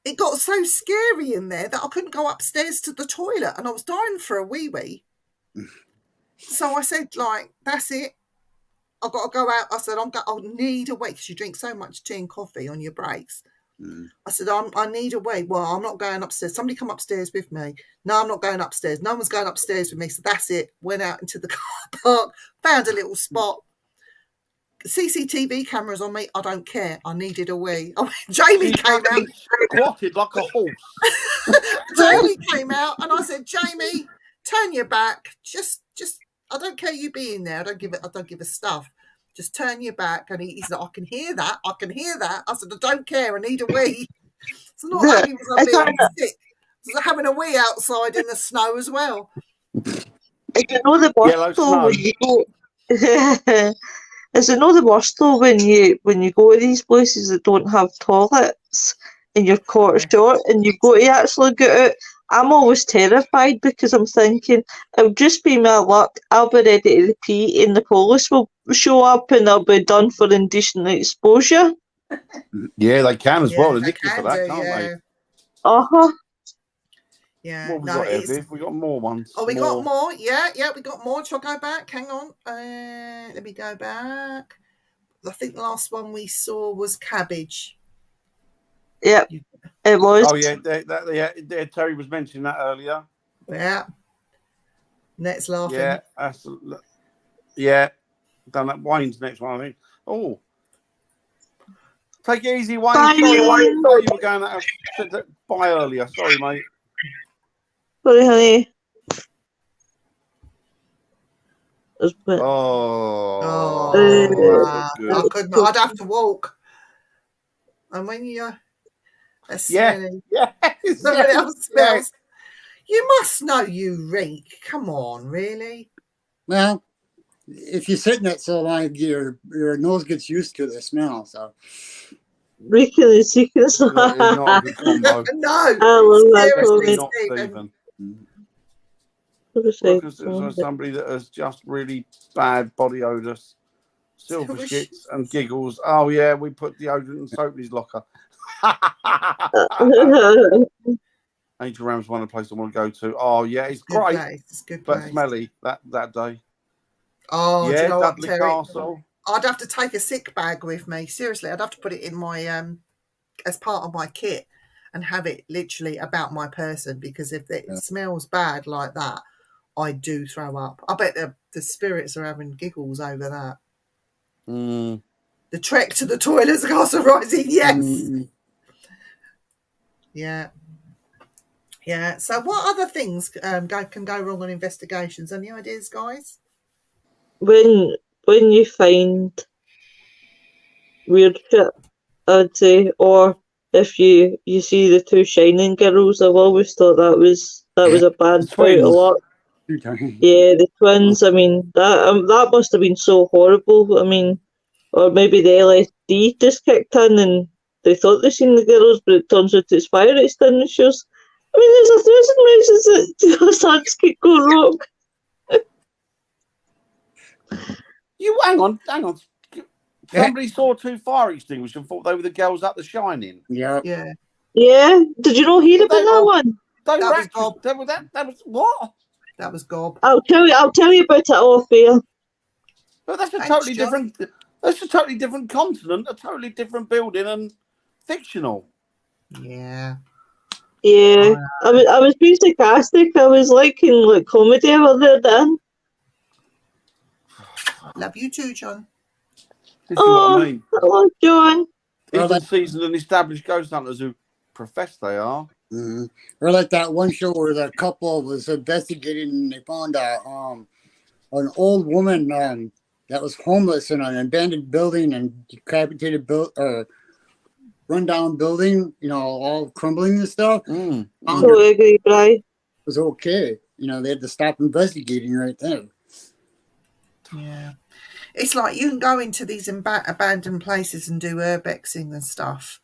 it got so scary in there that I couldn't go upstairs to the toilet, and I was dying for a wee. So I said, like, that's it. I've got to go out. I said, I'll need a wee, because you drink so much tea and coffee on your breaks. I said, I need a wee. Well, I'm not going upstairs. Somebody come upstairs with me. No, I'm not going upstairs. No one's going upstairs with me. So that's it. Went out into the car park, found a little spot. CCTV cameras on me. I don't care. I needed a wee. Jamie came out. Squatted like a horse. Jamie came out, and I said, "Jamie, turn your back. Just. I don't care you being there. I don't give a stuff. Just turn your back." And he said, "I can hear that. I can hear that." I said, "I don't care. I need a wee." So not only was I being sick, I was having a wee outside in the snow as well. You know the worst though when you go. Is it not the worst though when you go to these places that don't have toilets and you're caught short and you've got to actually get out? I'm always terrified because I'm thinking it'll just be my luck. I'll be ready to pee and the police will show up and I'll be done for indecent exposure. Yeah, they can as well. They nick you for that, can't they? Uh-huh. Yeah. What have we got here, Viv? We got more ones. Oh, we got more. Yeah, we got more. Shall I go back? Hang on. Let me go back. I think the last one we saw was cabbage. Yep, it was. Oh yeah, Terry was mentioning that earlier. Yeah. Net's laughing. Yeah, done that. Wayne's next one, I think. Oh, take it easy, Wayne. Bye, Sorry, Wayne. Sorry, you were going out. Said that bye earlier. Sorry, mate. Sorry, honey. Wow. I couldn't. I'd have to walk. And when you're smelly, somebody else smells. You must know you reek. Come on, really? Well, if you sit in it so long, your nose gets used to the smell. So reeking and seeking. Not a good combo. No. I love that not Stephen. Somebody that has just really bad body odours, silver shits and giggles. Oh yeah, we put deodorant and soap in his locker. Angel Ram's one of the places I want to go to. Oh yeah, it's great. It's good but smelly that day. Oh yeah, do you know Dudley what, Castle. I'd have to take a sick bag with me. Seriously, I'd have to put it in my as part of my kit and have it literally about my person, because if it smells bad like that, I do throw up. I bet the spirits are having giggles over that. The trek to the toilets, Castle Rising, yes. Yeah. So what other things can go wrong on investigations? Any ideas, guys? When you find weird shit, I'd say, or if you see the two Shining girls, I've always thought that was a bad point a lot. Yeah, the twins. I mean, that must have been so horrible. I mean, or maybe the LSD just kicked in and they thought they seen the girls, but it turns out it's fire extinguishers. I mean, there's a thousand reasons that things could go wrong. You hang on. Somebody saw two fire extinguishers and thought they were the girls up The Shining. Yeah. Did you not hear about that one? That was what? That was gob. I'll tell you about it off air. But that's a totally different. That's a totally different continent, a totally different building, and fictional. Yeah. Yeah, I was being sarcastic. I was liking like comedy over there, Dan. Love you too, John. This is what I mean. Hello, John. Even seasoned and established ghost hunters who profess they are. Mm-hmm. Or like that one show where the couple was investigating and they found an old woman that was homeless in an abandoned building and decapitated rundown building, all crumbling and stuff. Mm. Found her. So agree, Bri. Was okay. They had to stop investigating right there. Yeah. It's like you can go into these abandoned places and do urbexing and stuff.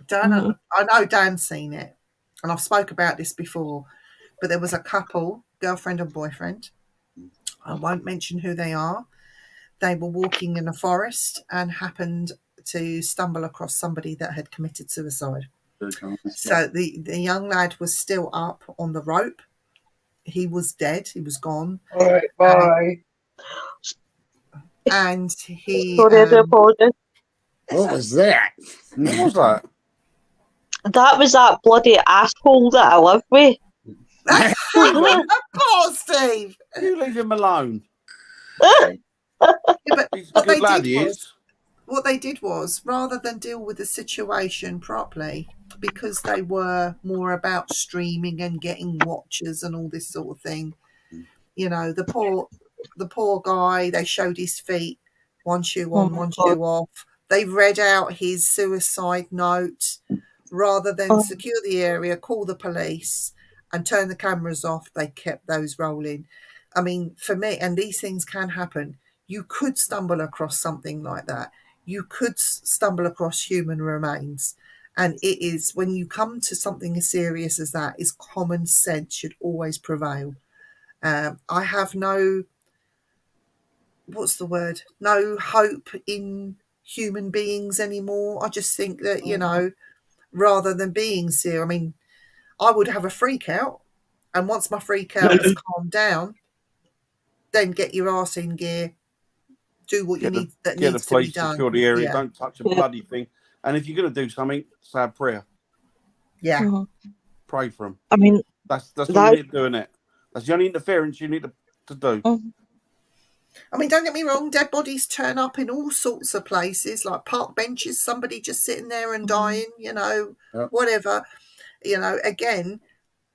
Dan, I know Dan's seen it, and I've spoke about this before, but there was a couple, girlfriend and boyfriend. I won't mention who they are. They were walking in a forest and happened to stumble across somebody that had committed suicide. So the young lad was still up on the rope. He was dead. He was gone. All right, bye. And he... Sorry, I do apologise. What was that? What was that? That was that bloody asshole that I live with. Oh, Steve! You leave him alone. Yeah, but He's a good lad, he is. what they did was, rather than deal with the situation properly, because they were more about streaming and getting watchers and all this sort of thing, the poor guy, they showed his feet, one shoe on, one shoe off. They read out his suicide note. Rather than secure the area, call the police and turn the cameras off, they kept those rolling. I mean, for me, and these things can happen, you could stumble across something like that. You could stumble across human remains. And it is, when you come to something as serious as that, is common sense should always prevail. I have no hope in human beings anymore. I just think that, rather than being serious, I mean, I would have a freak out. And once my freak out has calmed down, then get your arse in gear, do what you need that needs to be done. Secure the area, Yeah. don't touch a bloody thing. And if you're going to do something, say a prayer. Yeah. Pray for them. I mean, that's what you need to do, innit? That's the only interference you need to do. I mean, don't get me wrong, dead bodies turn up in all sorts of places, like park benches, somebody just sitting there and dying, whatever. Again,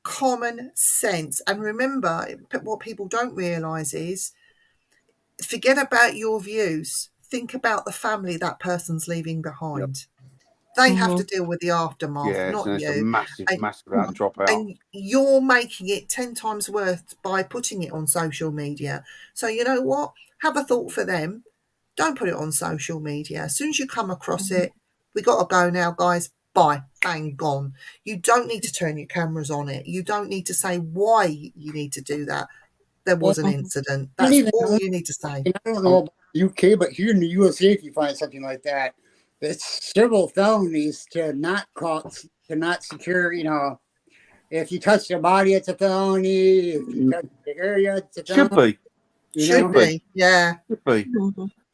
common sense. And remember, what people don't realise is, forget about your views. Think about the family that person's leaving behind. They have to deal with the aftermath, not you. It's a massive dropout. And you're making it 10 times worse by putting it on social media. So you know what? Have a thought for them. Don't put it on social media. As soon as you come across it, we got to go now, guys. Bye. Bang, gone. You don't need to turn your cameras on it. You don't need to say why you need to do that. There was an incident. That's all you need to say. I don't know about the UK, but here in the USA, if you find something like that, it's civil felonies to not secure, if you touch the body, it's a felony. If you touch the area, it's a felony. Should be. Yeah. Should be.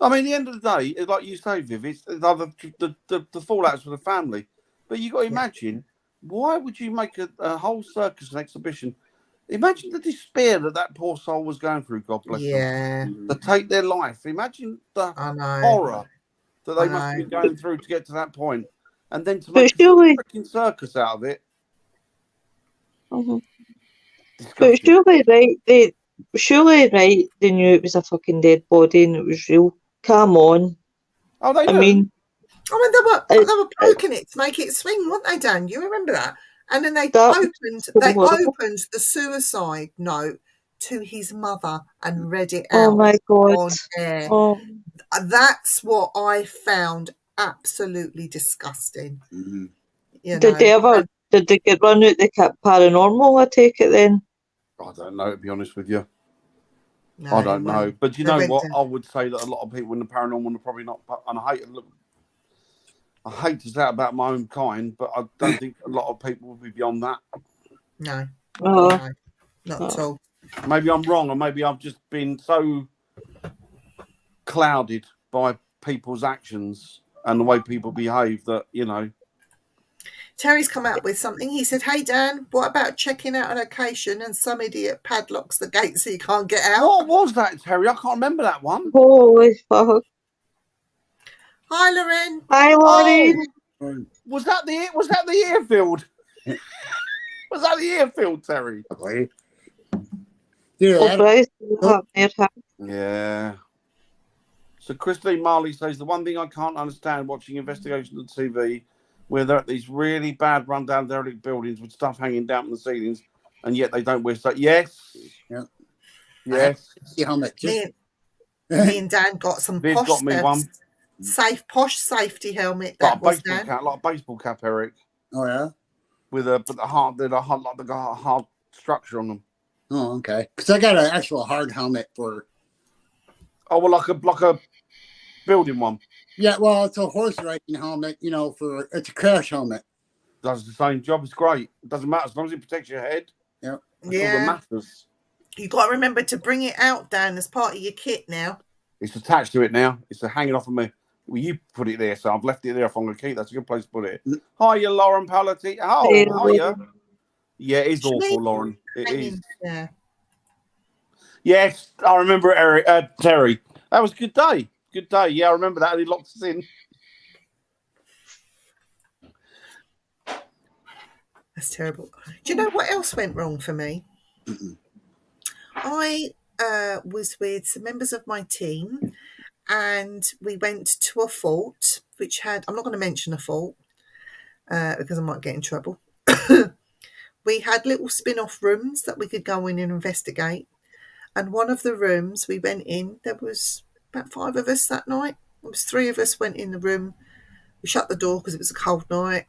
I mean, at the end of the day, like you say, Viv, it's the fallouts for the family. But you got to imagine, why would you make a whole circus and exhibition? Imagine the despair that poor soul was going through, God bless them. To take their life. Imagine the horror that they must have been going through to get to that point. And then to make a freaking circus out of it. But surely, they knew it was a fucking dead body and it was real. Come on. Oh, they knew. I mean, they were poking it to make it swing, weren't they, Dan? You remember that? And then they opened the suicide note to his mother and read it out. Oh my God. On air. Oh. That's what I found absolutely disgusting. Did they get run out the paranormal, I take it then? I don't know, to be honest with you. No, I don't know. But you know what? I would say that a lot of people in the paranormal are probably not, and I hate to say it about my own kind, but I don't think a lot of people will be beyond that. No. Not at all. Maybe I'm wrong, or maybe I've just been so clouded by people's actions and the way people behave that, Terry's come out with something. He said, "Hey Dan, what about checking out a location and some idiot padlocks the gate so you can't get out?" What was that, Terry? I can't remember that one. Holy fuck. Hi, Lauren. Hi, Lauren. Was that the airfield? Was that the airfield, Terry? Yeah. Yeah. So Christine Marley says the one thing I can't understand watching investigation on TV, where they're at these really bad rundown derelict buildings with stuff hanging down from the ceilings, and yet they don't wear stuff. Yes. Yeah. Yes. Helmet. Me and Dan got some Viv posh got me one. posh safety helmet. Like That a was baseball Dan. cap, like a baseball cap, Eric. Oh yeah. With the hard structure on them. Oh okay. Because I got an actual hard helmet for. Oh well, like a building one. Yeah, well, it's a horse riding helmet. You know, it's a crash helmet. Does the same job. It's great. It doesn't matter as long as it protects your head. Yeah. That's all that matters. You got to remember to bring it out, Dan, as part of your kit now. It's attached to it now. It's hanging off of me. Well, you put it there, so I've left it there. If I'm going to keep, that's a good place to put it. Hiya, Lauren Palati. Oh, hiya. Yeah, it is awful, Lauren. It is. Yeah. Yes, I remember it, Terry. That was a good day. Good day. Yeah, I remember that. And he locked us in. That's terrible. Do you know what else went wrong for me? I was with some members of my team and we went to a fort which had, I'm not going to mention a fort because I might get in trouble. We had little spin-off rooms that we could go in and investigate. And one of the rooms we went in, there was about 5 of us that night. There was 3 of us went in the room. We shut the door because it was a cold night.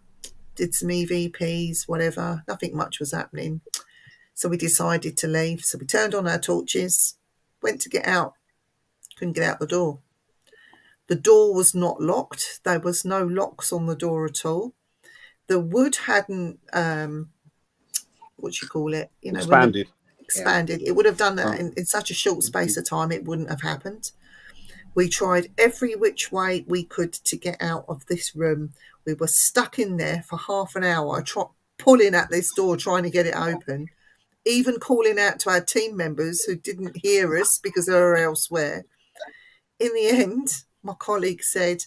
Did some EVPs, whatever. Nothing much was happening. So we decided to leave. So we turned on our torches, went to get out. Couldn't get out the door. The door was not locked. There was no locks on the door at all. The wood hadn't, what do you call it? You know, expanded. It would have done that in such a short space of time. It wouldn't have happened. We tried every which way we could to get out of this room. We were stuck in there for half an hour, pulling at this door, trying to get it open, even calling out to our team members who didn't hear us because they were elsewhere. In the end, my colleague said,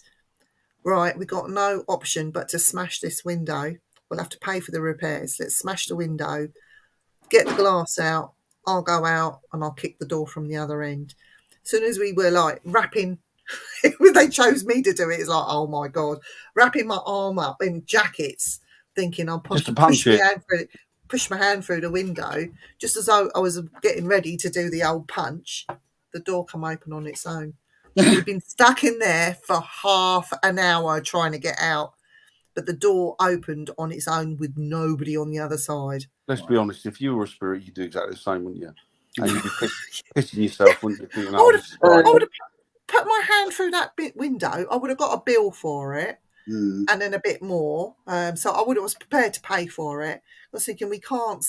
right, we got no option but to smash this window. We'll have to pay for the repairs. Let's smash the window, get the glass out. I'll go out and I'll kick the door from the other end. As soon as we were like wrapping, they chose me to do it. It's like, oh my God, wrapping my arm up in jackets, thinking I'll push my hand through the window, just as though I was getting ready to do the old punch. The door come open on its own. We've been stuck in there for half an hour trying to get out, but the door opened on its own with nobody on the other side. Let's be honest, if you were a spirit, you'd do exactly the same, wouldn't you? And you'd be pissing yourself, wouldn't you? Thinking, I would have put my hand through that window. I would have got a bill for it and then a bit more. So I was prepared to pay for it. I was thinking, we can't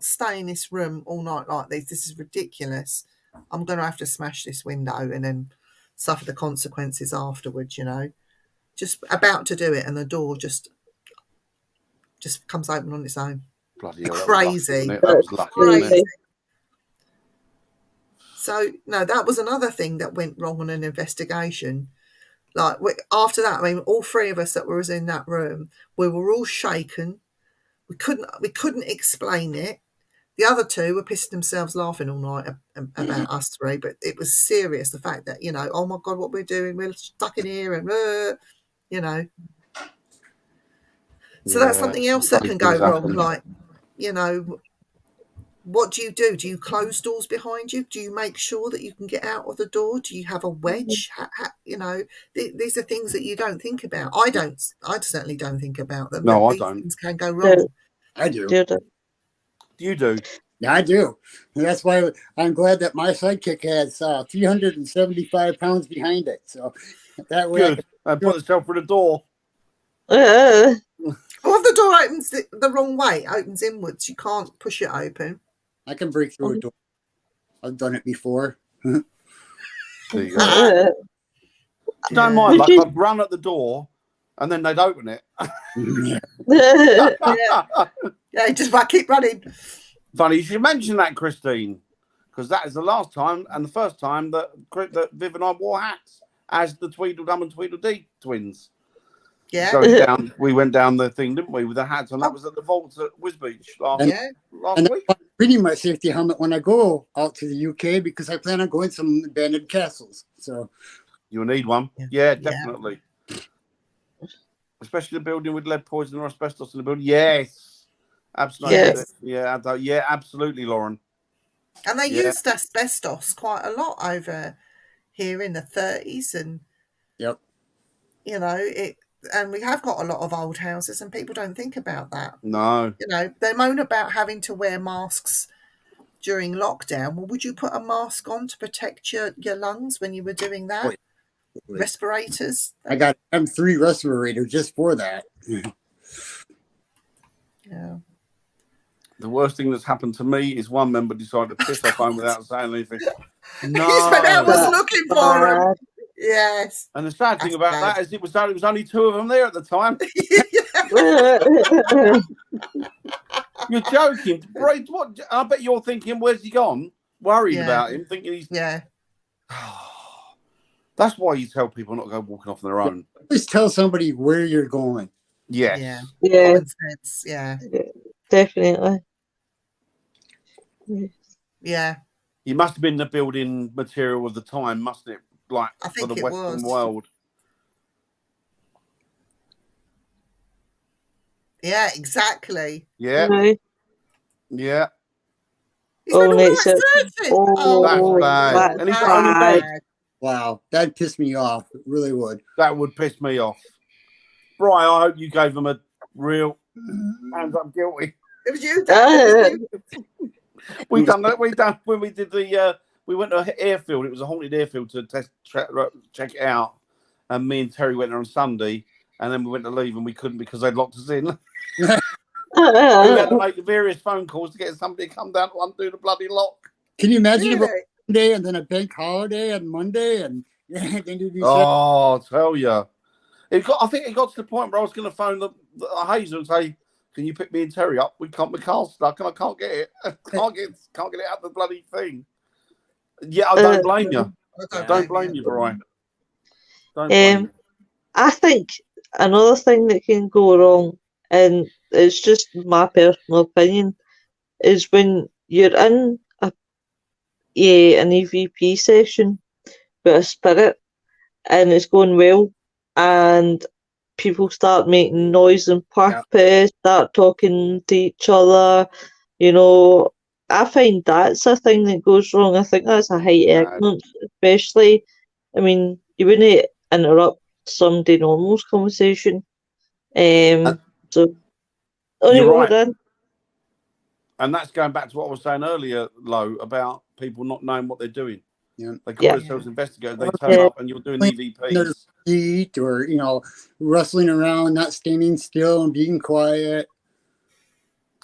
stay in this room all night like this. This is ridiculous. I'm going to have to smash this window and then suffer the consequences afterwards, you know. Just about to do it and the door just comes open on its own. Bloody hell, crazy. That was lucky, crazy. So, no, that was another thing that went wrong on an investigation. Like, after that, I mean, all 3 of us that were in that room, we were all shaken. We couldn't explain it. The other 2 were pissing themselves laughing all night about us 3, but it was serious, the fact that, you know, oh my God, what we're doing, we're stuck in here and, you know. So that's something else that can go wrong. Like, you know, what do you do? Do you close doors behind you? Do you make sure that you can get out of the door? Do you have a wedge? You know, these are things that you don't think about. I certainly don't think about them. No, I don't. Things can go wrong. I do. You do? Yeah, I do. And that's why I'm glad that my sidekick has 375 pounds behind it. So that way Good. I put itself through the door. Well, if the door opens the wrong way, it opens inwards, you can't push it open. I can break through a door. I've done it before. There you go. Don't mind, like I've run at the door and then they'd open it. Yeah, just keep running. Funny you should mention that, Christine, because that is the last time and the first time that Viv and I wore hats as the Tweedledum and Tweedledee twins. Yeah. We went down the thing, didn't we, with the hats, and that was at the vaults at Wisbeach last week. Pretty my safety helmet when I go out to the UK because I plan on going some abandoned castles. So you'll need one. Yeah, definitely. Especially the building with lead poison or asbestos in the building. Yes, absolutely. Yes. Yeah, absolutely, Lauren. And they used asbestos quite a lot over here in the 30s, and you know it. And we have got a lot of old houses, and people don't think about that. No, you know, they moan about having to wear masks during lockdown. Well, would you put a mask on to protect your lungs when you were doing that? Respirators. I got M3 respirator just for that. Yeah. The worst thing that's happened to me is one member decided to piss off home without saying anything. No, I was looking for him. Yes. And the sad thing about that is it was only two of them there at the time. You're joking. What? I bet you're thinking, where's he gone? Worried about him, thinking he's... Yeah. That's why you tell people not to go walking off on their own. Always tell somebody where you're going. Yes. Yeah. Common sense. Yeah. Definitely. Yeah. You must have been the building material of the time, mustn't it? Like I think for the Western was. world. Yeah, exactly. Yeah. Right. Yeah. He's been all next right up. searching. That's bad. And he's got only bed. Wow, that'd piss me off. It really would. That would piss me off. Brian, I hope you gave them a real hands up guilty. It was you. We done that. When we did the. We went to an airfield. It was a haunted airfield to check it out. And me and Terry went there on Sunday, and then we went to leave, and we couldn't because they'd locked us in. We had to make various phone calls to get somebody to come down to undo the bloody lock. Can you imagine about Monday and then a bank holiday on Monday, and then you do I'll tell you. I think it got to the point where I was going to phone the Hazel and say, "Can you pick me and Terry up? My car's stuck and I can't get it. can't get it out of the bloody thing." Yeah, I don't blame you. Don't blame you, Brian. Don't blame you. I think another thing that can go wrong, and it's just my personal opinion, is when you're in an EVP session with a spirit and it's going well, and people start making noise and purpose, start talking to each other, you know. I find that's a thing that goes wrong. I think that's a height of ignorance, especially. I mean, you wouldn't interrupt somebody normal's conversation. So, you're right. And that's going back to what I was saying earlier, Lo, about people not knowing what they're doing. Yeah. They call themselves investigators. They turn up and you're doing EVPs. Eat or, rustling around, not standing still and being quiet.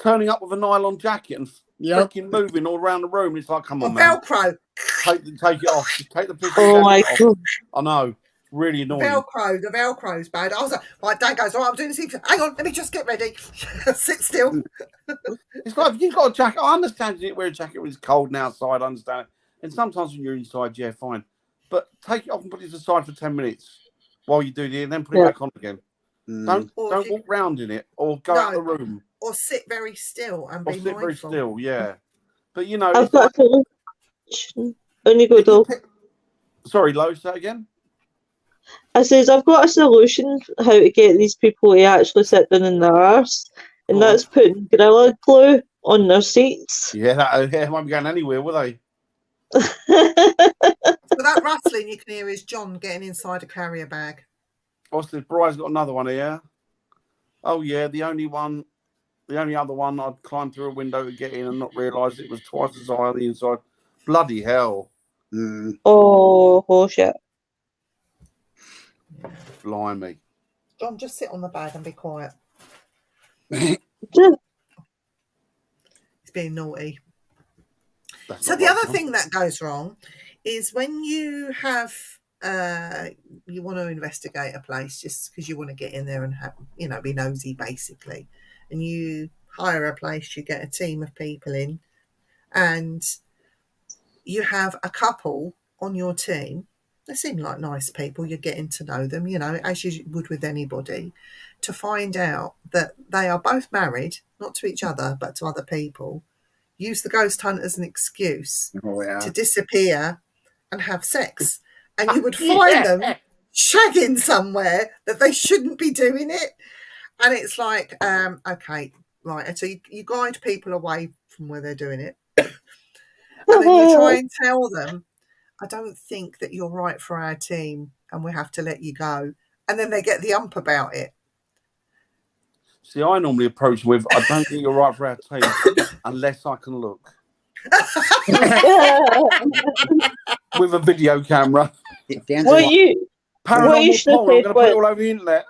Turning up with a nylon jacket and freaking moving all around the room. It's like, come on, man. Velcro. Take it off. Just take the picture. Oh my God. I know. It's really annoying. The Velcro's bad. I was like, my dad goes, I'm doing this. Hang on, let me just get ready. Sit still. It's like, if you've got a jacket, I understand you didn't wear a jacket when it's cold and outside. I understand it. And sometimes when you're inside, yeah, fine. But take it off and put it aside for 10 minutes while you do it and then put it back on again. Don't walk round in it or go out of the room. Or sit very still and be mindful. Sit very still, yeah. But, I've got a solution. Only go though. Sorry, Lo, say that again? I says, I've got a solution how to get these people to actually sit down in their arse, and that's putting Gorilla Glue on their seats. Yeah, they won't be going anywhere, will they? So that rustling you can hear is John getting inside a carrier bag. What's this? Brian's got another one here. Oh, yeah, the only other one I'd climb through a window to get in and not realise it was twice as high on the inside. Bloody hell. Oh shit. Blimey. John, just sit on the bag and be quiet. He's being naughty. So the other thing that goes wrong is when you have you want to investigate a place just because you want to get in there and have, be nosy basically, and you hire a place, you get a team of people in, and you have a couple on your team. They seem like nice people. You're getting to know them, as you would with anybody, to find out that they are both married, not to each other, but to other people. Use the ghost hunt as an excuse to disappear and have sex. And you would find them shagging somewhere that they shouldn't be doing it. And it's like, okay, right. And so you guide people away from where they're doing it. And then you try and tell them, I don't think that you're right for our team and we have to let you go. And then they get the ump about it. See, I normally approach them with, I don't think you're right for our team unless I can look. With a video camera. What you Paranormal should have porn, I'm said going to put it all over the internet.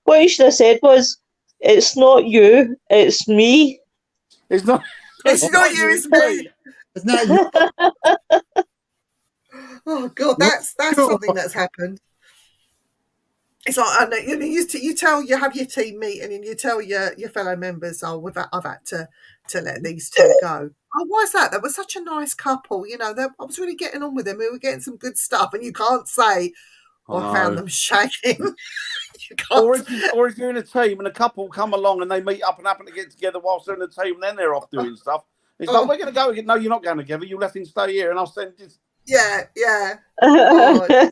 what you should have said was, it's not you, it's me. It's not you, it's me. It's not you. Oh God, that's something that's happened. It's like, I know, you have your team meeting and you tell your fellow members, oh, I've had to let these two go. Oh, why is that? They were such a nice couple. I was really getting on with them. We were getting some good stuff, and you can't say, I found them shagging. Or if you're in a team and a couple come along and they meet up and happen to get together whilst they're in the team, and then they're off doing stuff. It's like, we're going to go again. No, you're not going together. You let him stay here, and I'll send this. Yeah. Oh,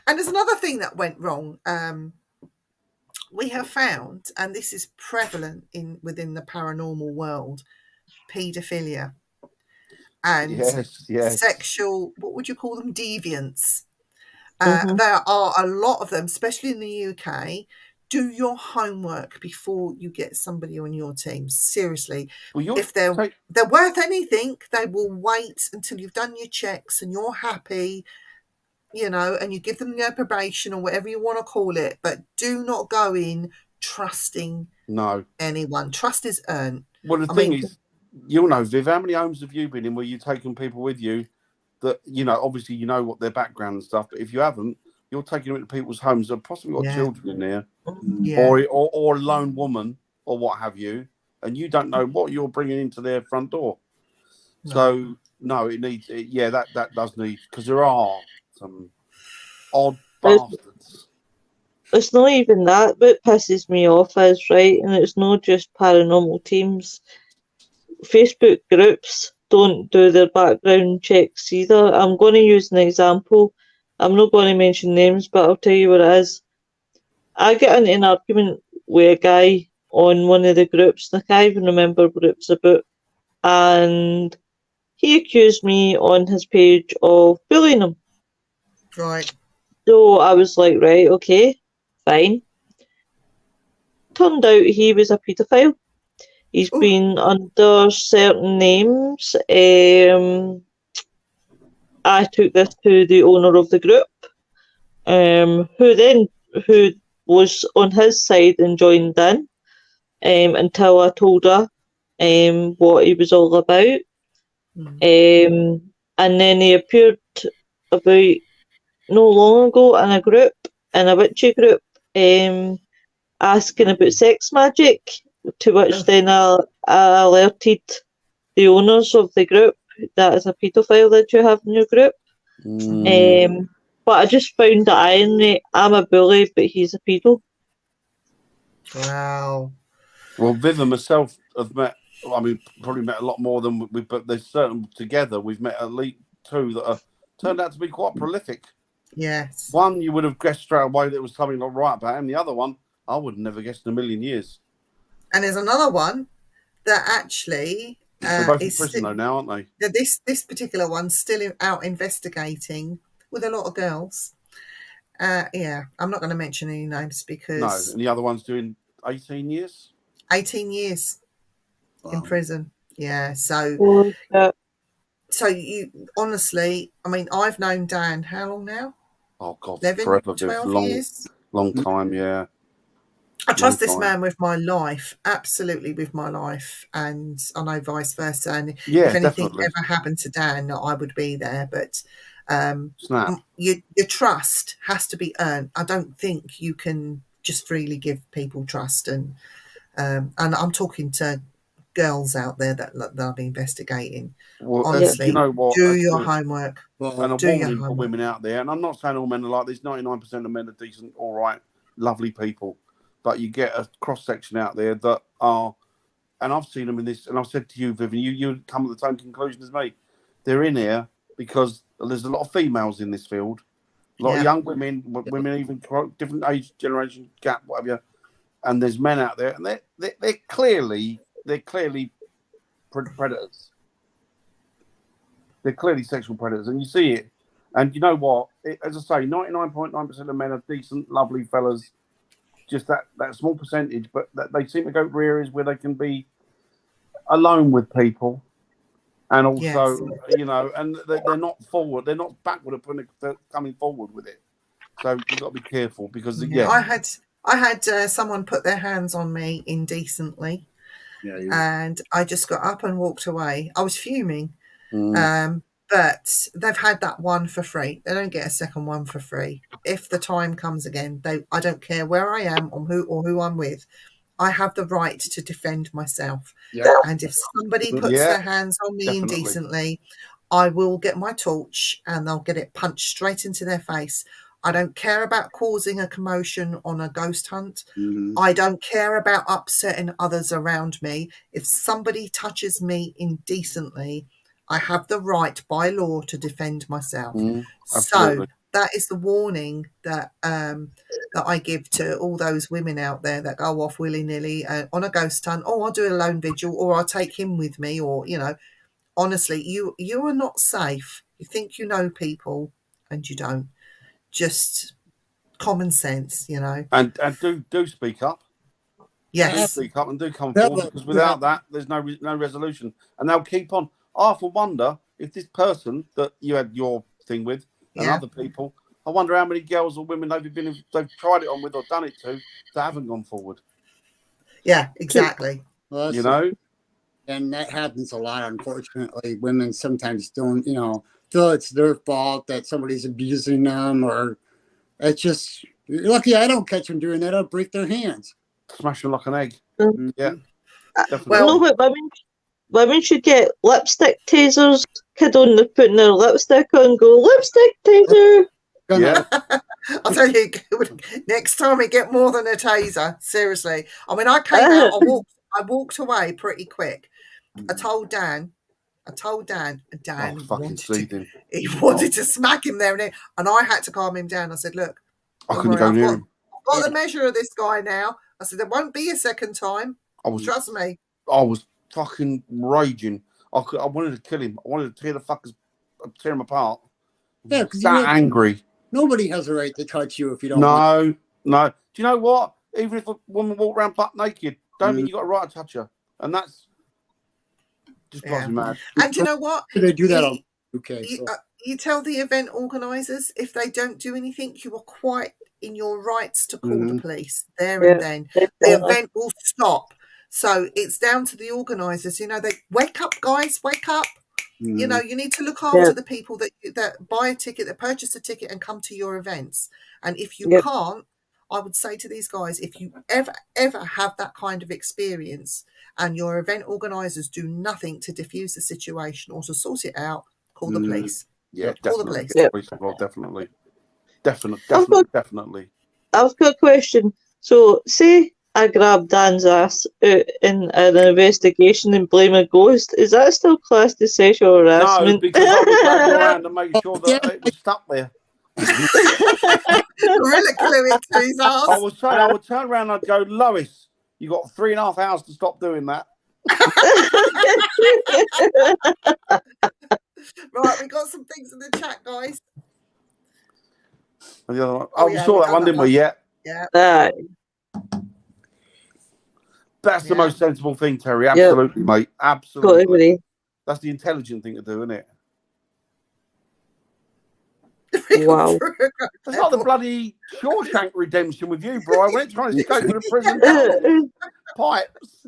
and there's another thing that went wrong. We have found, and this is prevalent within the paranormal world, paedophilia and sexual, what would you call them, deviants. There are a lot of them, especially in the UK. Do your homework before you get somebody on your team. Seriously. Well, if they're worth anything, they will wait until you've done your checks and you're happy, and you give them their probation or whatever you want to call it. But do not go in trusting anyone. Trust is earned. Well, the thing is, you'll know, Viv, how many homes have you been in where you've taken people with you that, obviously you know what their background and stuff, but if you haven't, you're taking them into people's homes that possibly got children in there, or a lone woman or what have you, and you don't know what you're bringing into their front door. No. So, no, it needs, that does need, because there are some odd bastards. It's not even that. What pisses me off is, right, and it's not just paranormal teams. Facebook groups don't do their background checks either. I'm going to use an example. I'm not going to mention names, but I'll tell you what it is. I get into an argument with a guy on one of the groups, and I can't even remember what it was about, and he accused me on his page of bullying him. Right. So I was like, right, okay, fine. Turned out he was a paedophile. He's been under certain names. I took this to the owner of the group, who was on his side and joined in, until I told her what he was all about. And then he appeared about no long ago in a witchy group, asking about sex magic, to which then I alerted the owners of the group that is a paedophile that you have in your group. But I just found the irony. I'm a bully, but he's a pedo. Wow. Well, Viv and myself have met, probably met a lot more than we, but there's certain together we've met at least two that are turned out to be quite prolific. Yes. One you would have guessed straight away that was something not right about him. The other one I would have never guessed in a million years. And there's another one that actually they're both in prison though now, aren't they? This particular one's still out investigating with a lot of girls. I'm not going to mention any names because no. And the other one's doing 18 years. 18 years in prison. Yeah. So you honestly, I've known Dan how long now? Oh God, 11, forever. 12 years. Long time. Yeah. I trust this time. man with my life, absolutely with my life, and I know vice versa. And if Yeah, anything definitely. ever happened to Dan, I would be there. But Snap. your trust has to be earned. I don't think you can just freely give people trust. And I'm talking to girls out there that I'll be investigating. Well, Honestly, you know what? do That's your good. homework. And a Do your warning for homework. women out there, and I'm not saying all men are like this. 99% of men are decent, all right, lovely people, but you get a cross section out there that are, and I've seen them in this, and I've said to you, Vivian, you come to the same conclusion as me. They're in here because there's a lot of females in this field, a lot of young women, women even different age generation gap, whatever, and there's men out there, and they're clearly predators. They're clearly sexual predators, and you see it. And you know what? As I say, 99.9% of men are decent, lovely fellas. Just that small percentage, but they seem to go to areas where they can be alone with people, and also, you know, and they're not forward, they're not backward at they're coming forward with it. So you've got to be careful because I had someone put their hands on me indecently, and I just got up and walked away. I was fuming. But they've had that one for free. They don't get a second one for free. If the time comes again, I don't care where I am or who I'm with. I have the right to defend myself. And if somebody puts their hands on me indecently, I will get my torch and they'll get it punched straight into their face. I don't care about causing a commotion on a ghost hunt. I don't care about upsetting others around me. If somebody touches me indecently, I have the right by law to defend myself. So that is the warning that that I give to all those women out there that go off willy-nilly on a ghost hunt. Oh, I'll do a lone vigil, or I'll take him with me, or, you know, honestly, you are not safe. You think you know people and you don't. Just common sense, you know. And do speak up. Yes. Speak up and do come forward, because without that, there's no resolution, and they'll keep on. I often wonder if this person that you had your thing with and other people, I wonder how many girls or women they've tried it on with or done it to that haven't gone forward. Yeah, exactly. Well, you know, and that happens a lot. Unfortunately, women sometimes don't, you know, feel it's their fault that somebody's abusing them, or it's just you're lucky I don't catch them doing that. I'll break their hands. Smash them like an egg. Yeah, definitely. Well, no, but women should get lipstick tasers. Kid on the putting their lipstick on, and go lipstick taser. Yeah. I'll tell you, next time we get more than a taser. Seriously, I mean, I came out. I walked away pretty quick. I told Dan, and Dan wanted to smack him there, and I had to calm him down. I said, "Look, I couldn't go near him. I've got the measure of this guy now." I said, "There won't be a second time. Trust me." I was fucking raging. I wanted to kill him. I wanted to tear him apart. Yeah, because that angry. Nobody has a right to touch you if you don't. No. Do you know what? Even if a woman walked around butt naked, don't mean you got a right to touch her, and that's just drives me mad. And you know what? They do that on UK. You tell the event organisers if they don't do anything, you are quite in your rights to call the police there and then. The event will stop. So it's down to the organisers. You know, they wake up, guys, wake up. You know, you need to look after the people that buy a ticket, that purchase a ticket and come to your events. And if you can't, I would say to these guys, if you ever have that kind of experience and your event organisers do nothing to diffuse the situation or to sort it out, call the police. Yeah, call the police. Definitely. Definitely. I've got a question. So, say I grab Dan's ass out in an investigation and blame a ghost. Is that still classed as sexual harassment? No, because I was going around and making sure that it was stuck there. Gorilla glue it to his ass. I would turn around and I'd go, Lois, you got 3.5 hours to stop doing that. Right, we got some things in the chat, guys. And the other one, we saw that one, didn't we? Yeah. That's the most sensible thing, Terry. Absolutely, mate. Absolutely. That's the intelligent thing to do, isn't it? Wow. It's like the bloody Shawshank Redemption with you, Brian. When it's trying to escape from the prison down pipes.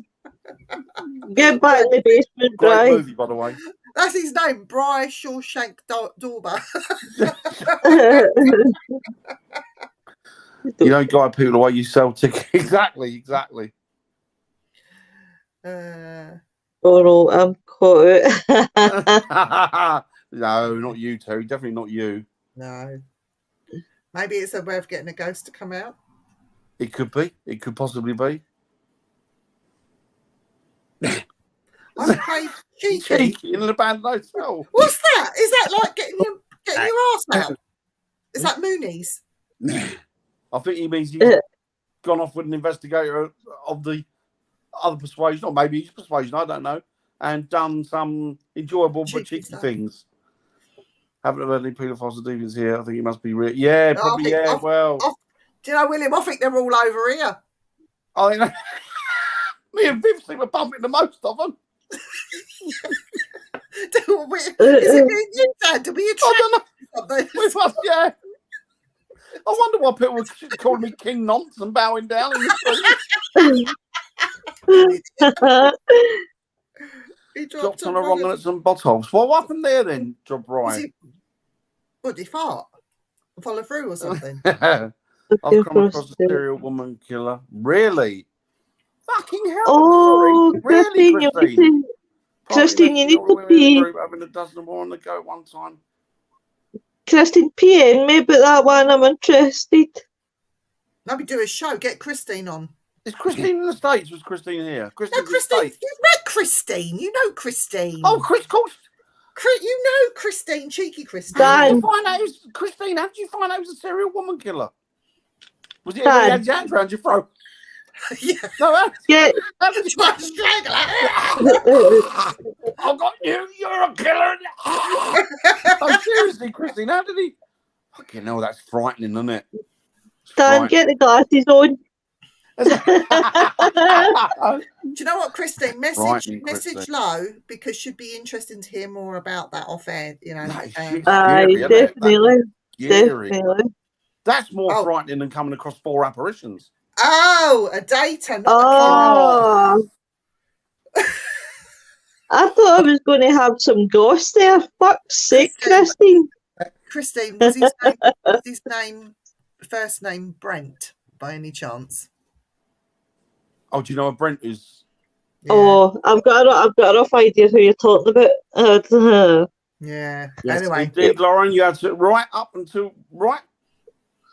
Get back in the basement, Great Bri. movie, by the way. That's his name, Bry Shawshank Dorber. You don't guide people the way you sell tickets. Exactly. Uh, Oh no, I'm caught out. No, not you two. Definitely not you. no. Maybe it's a way of getting a ghost to come out. It could be. It could possibly be. I'm quite cheeky. In an abandoned hotel. What's that? Is that like getting your ass out? Is that Moonies? I think he means he's gone off with an investigator of the other persuasion, or maybe he's persuasion, I don't know, and done some enjoyable but cheeky things. Haven't heard any paedophiles or deviants here. I think it must be real. Yeah, probably. Do you know, William? I think they're all over here. I think me and Viv seem to bump into most of them. Is it me and you, Dad? Do we attract something? Yeah. I wonder why people were calling me King Nonce and bowing down in the street. He dropped on a wrong and at some bottles. What happened there then, Job Ryan? What, did he fart? Follow through or something? I've come across a serial woman killer. Really? Fucking hell. Oh, really, Christine? Christine, you need to pee. Having a dozen more on the go at one time. Christine, PM me about that one. I'm interested. Maybe do a show. Get Christine on. Is Christine in the States? Was Christine here? Christine. You've met Christine. You know Christine. Oh, Chris, course. You know Christine, cheeky Christine. How did you find out Christine? How did you find out it was a serial woman killer? Was it when you had your hands around your throat? Yeah. No, yeah. How did you I've got you. You're a killer. Oh, seriously, Christine, how did he? Fucking hell, that's frightening, isn't it? Dan, get the glasses on. Do you know what, Christine? Message low, because should be interesting to hear more about that off air. You know, definitely. That's more frightening than coming across 4 apparitions. Oh, a data, not a killer. I thought I was going to have some ghosts there. Fuck's sake, Christine. Christine, was his name, first name Brent, by any chance? Oh, do you know what Brent is? Yeah. Oh, I've got a rough idea who you're talking about. Yeah. Yes, anyway, indeed, Lauren, you had to right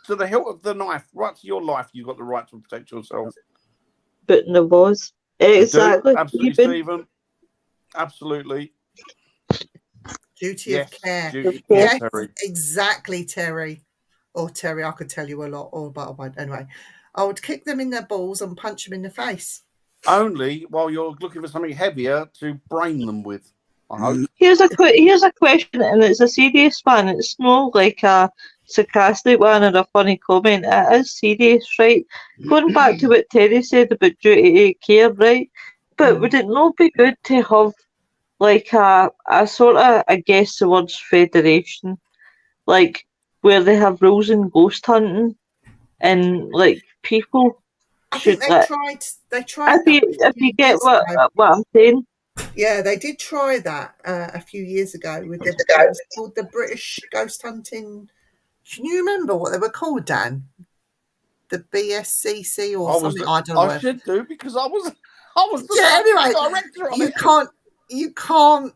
to the hilt of the knife, right to your life. You got the right to protect yourself. But no was exactly. Absolutely, Stephen. Absolutely. Duty of care. Yes, Terry. Exactly, Terry. Or Terry, I could tell you a lot. Anyway, I would kick them in their balls and punch them in the face. Only while you're looking for something heavier to brain them with. I hope. Here's a question, and it's a serious one. It's not like a sarcastic one or a funny comment. It is serious, right? Going back to what Terry said about duty of care, right? But would it not be good to have like a sort of, I guess the word's federation, like where they have rules in ghost hunting, and like people should. They tried. If you get what I'm saying. Yeah, they did try that a few years ago with it was called the British Ghost Hunting. Can you remember what they were called, Dan? The BSCC or something? I don't know. I should do because I was the anyway, director on it. You can't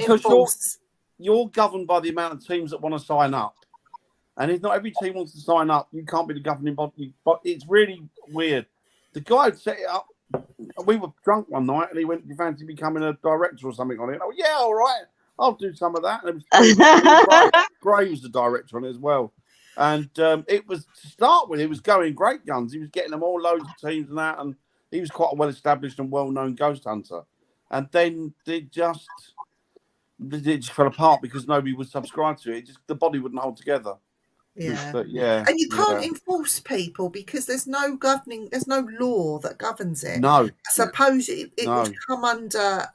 enforce. You're governed by the amount of teams that want to sign up. And if not every team wants to sign up, you can't be the governing body. But it's really weird. The guy who set it up, we were drunk one night and he went, "You fancy becoming a director or something on it?" Oh, yeah, all right. I'll do some of that. And it was Gray was the director on it as well. And it was, to start with, he was going great guns. He was getting them all loads of teams and that. And he was quite a well-established and well-known ghost hunter. And then it just fell apart because nobody would subscribe to it. The body wouldn't hold together. Yeah. And you can't enforce people because there's no law that governs it. No. I suppose it would come under,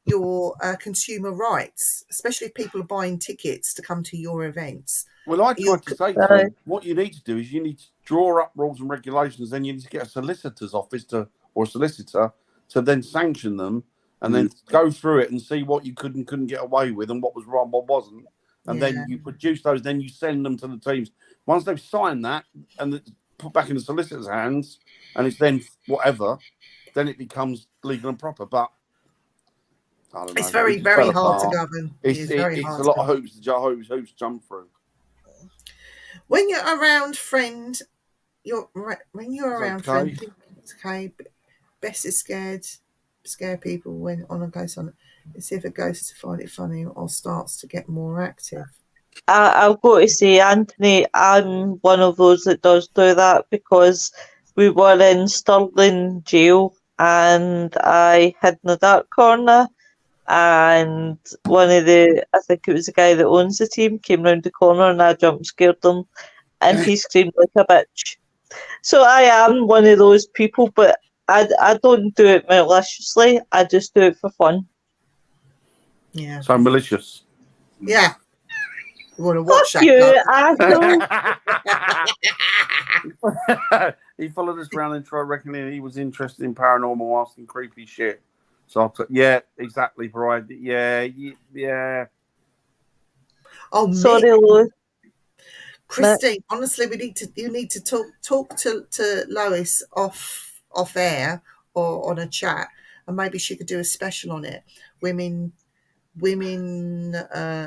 your consumer rights, especially if people are buying tickets to come to your events. Well, I tried to say to them, what you need to do is you need to draw up rules and regulations, then you need to get a solicitor's office or a solicitor to then sanction them and then go through it and see what you could and couldn't get away with and what was wrong, what wasn't. And then you produce those, then you send them to the teams. Once they've signed that and it's put back in the solicitor's hands and it's then whatever, then it becomes legal and proper. But I don't know. It's very, very hard to govern. It's a lot of hoops to jump through. When you're around friend, friend, it's okay. Bess is scare people when on a ghost on it. See if a ghost find it funny or starts to get more active. I've got to say, Anthony, I'm one of those that does do that because we were in Stirling jail and I hid in the dark corner and I think it was the guy that owns the team, came round the corner and I jump scared him and he screamed like a bitch. So I am one of those people, but I don't do it maliciously. I just do it for fun. Yeah. So malicious. Yeah. You want to watch Fuck you, asshole. He followed us around and tried reckoning he was interested in paranormal, asking creepy shit. So I put, yeah, exactly, Brian. Yeah. Oh, sorry, Lou. Christine, honestly, you need to talk to Lois off air or on a chat, and maybe she could do a special on it. Women,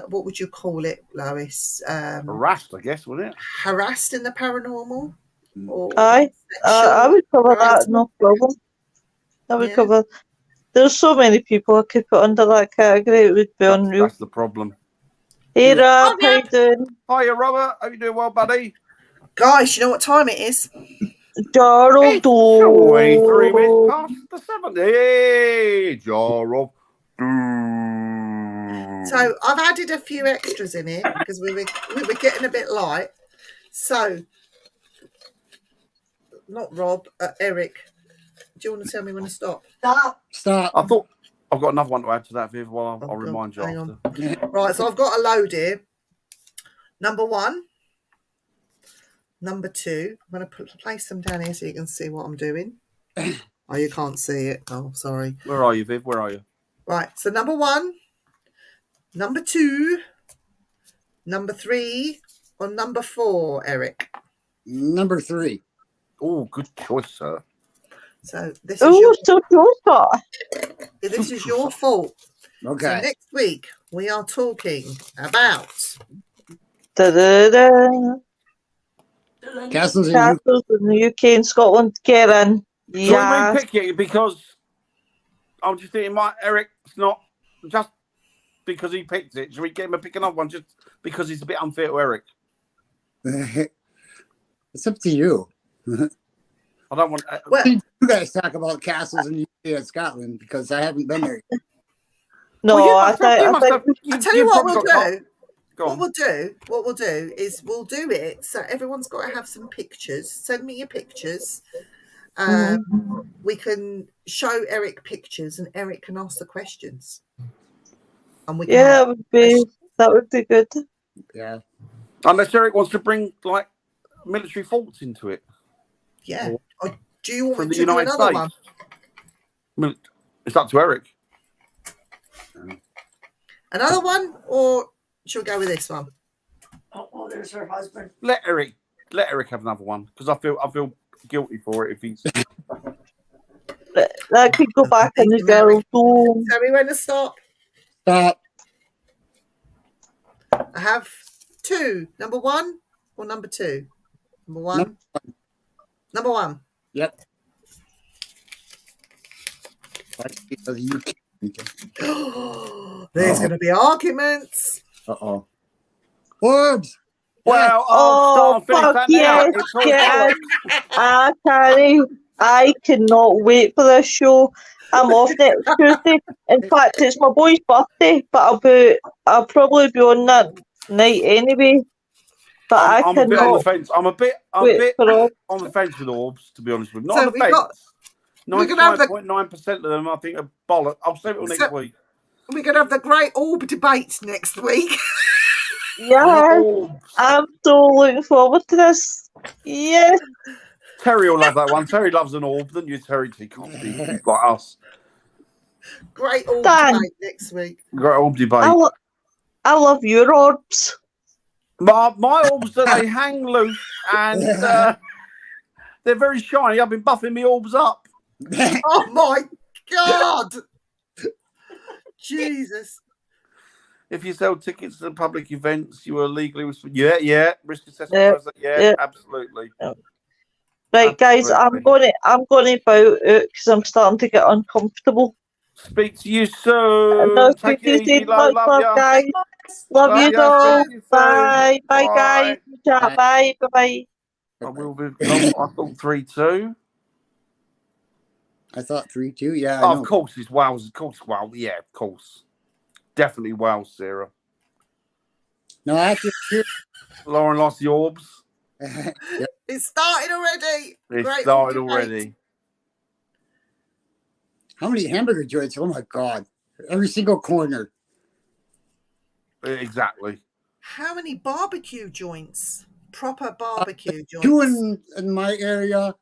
what would you call it, Lois? Harassed, I guess, wouldn't it? Harassed in the paranormal? I would cover that, no problem. I would cover. There's so many people I could put under that category. It would be unreal. That's the problem. Hey, Rob, how you doing? Hiya, Robert. How you doing, well, buddy? Guys, you know what time it is? Gerald. 23 minutes past the 7. Hey, Gerald. So I've added a few extras in it because we were getting a bit light. So, not Rob, Eric. Do you want to tell me when to stop? Stop. I thought I've got another one to add to that, Viv. Well, I'll remind you after. Right, so I've got a load here. Number 1. Number 2. I'm going to place them down here so you can see what I'm doing. Oh, you can't see it. Oh, sorry. Where are you, Viv? Where are you? Right, so number 1, number 2, number 3, or number 4, Eric? Number 3. Oh, good choice, sir. So this is this is your fault. Okay. So next week we are talking about Castles in the UK and Scotland. Get in. Yeah. So we pick it because I'm just thinking, Eric's not just because he picked it. Should we get him a pick another one just because it's a bit unfair to Eric? It's up to you. I don't want. Well, you guys talk about castles in UK and Scotland because I haven't been there yet. No, I tell you what we'll do. What we'll do is we'll do it. So everyone's got to have some pictures. Send me your pictures. We can show Eric pictures, and Eric can ask the questions. And we can that would be good. Yeah. Unless Eric wants to bring like military faults into it. Yeah. Or do you want me to do another one? It's up to Eric. Another one, or should we go with this one? Oh, there's her husband. Let Eric have another one because I feel guilty for it if he's. That could go back in the girl. Tell me when to stop. Stop. I have 2. Number 1 or number 2? Number 1. Number 1. Yep. There's going to be arguments. Uh-oh. Words. Well, fuck yes. Carrie, I cannot wait for this show. I'm off next Tuesday. In fact, it's my boy's birthday, but I'll probably be on that night anyway. But I'm a bit on the fence. I'm a bit on the fence with Orbs, to be honest with you. Not on the fence. 99.9% of them, I think, are bollocks. I'll save it all next week. We're going to have the great orb debate next week. Yeah, I'm so looking forward to this. Yes. Terry will love that one. Terry loves an orb, doesn't you, Terry? He can't be like us. Great orb Dan. debate next week. Great orb debate. I love your orbs. My orbs, they hang loose and they're very shiny. I've been buffing my orbs up. Oh, my God. Jesus. If you sell tickets to public events, you are legally responsible. Yeah, risk assessment Yeah, process. Yeah, yeah. absolutely. Right, guys, I'm going to bow out because I'm starting to get uncomfortable. Speak to you soon. No, Take it easy, much love love, ya. guys. Love you ya. all. Speak to you soon. Bye, bye, Bye. guys. Bye, bye. I will be. I thought 3-2. I thought 3-2. Yeah, Oh, of course, it's Wales. Of course, Wales. Yeah, of course. Definitely Wales, Sarah. No, actually, Lauren lost the orbs. yep. It's started already. It Great started orb debate. already. How many hamburger joints? Oh my God! Every single corner. Exactly. How many barbecue joints? Proper barbecue joints. 2 in my area,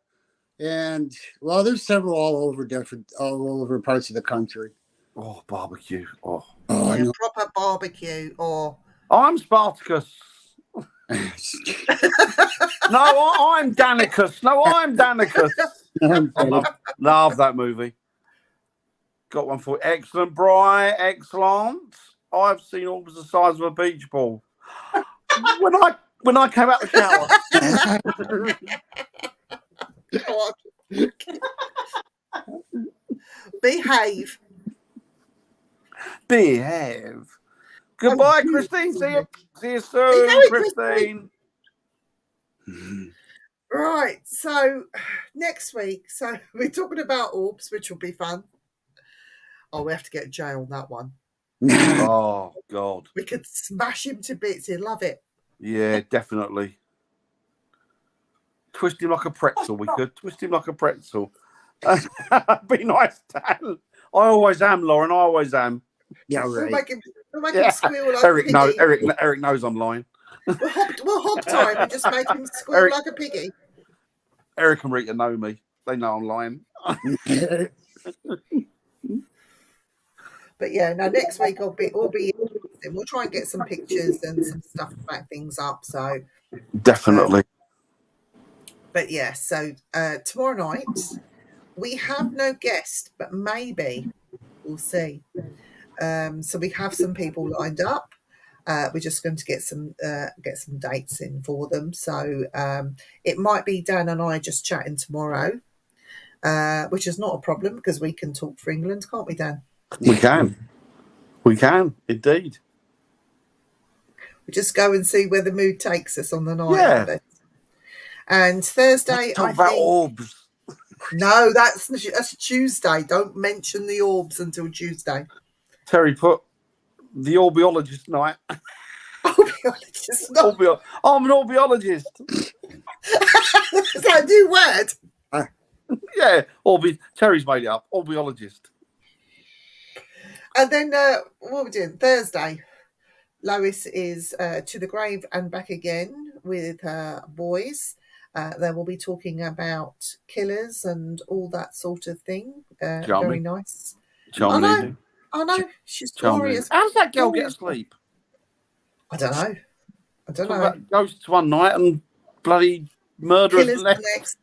and well, there's several all over parts of the country. Oh, barbecue. Oh, I know. Proper barbecue or. I'm Spartacus. No, I'm Danicus. No, I'm Danicus. Love that movie. Got one for excellent, Bri. Excellent. I've seen orbs the size of a beach ball. When I came out the shower. Behave. Goodbye, Christine. See you soon, Christine. Right. So next week, we're talking about orbs, which will be fun. Oh, we have to get Jay on that one. Oh, God. We could smash him to bits. He'd love it. Yeah, definitely. Twist him like a pretzel. We could twist him like a pretzel. Be nice, Dan. I always am, Lauren. I always am. Yeah, right. We'll make him squeal like Eric a piggy. Eric knows I'm lying. We'll hog time and just make him squeal like a piggy. Eric and Rita know me. They know I'm lying. But yeah, no, next week we'll be we'll try and get some pictures and some stuff to back things up. So definitely. But yeah, so tomorrow night we have no guest, but maybe we'll see. So we have some people lined up. We're just going to get some dates in for them. So it might be Dan and I just chatting tomorrow, which is not a problem because we can talk for England, can't we, Dan? We can indeed. We just go and see where the mood takes us on the night. Yeah. And Thursday, talk about orbs. No, that's Tuesday. Don't mention the orbs until Tuesday. Terry put the orbiologist night. Orbiologist night. I'm an orbiologist. Is that a new word? Yeah, Terry's made it up. Orbiologist. And then what we're doing Thursday, Lois is to the grave and back again with her boys. They will be talking about killers and all that sort of thing. Very nice. Charming. I know. She's glorious. How does that girl get asleep? I don't know. Talk about ghosts one night and bloody murderers the next.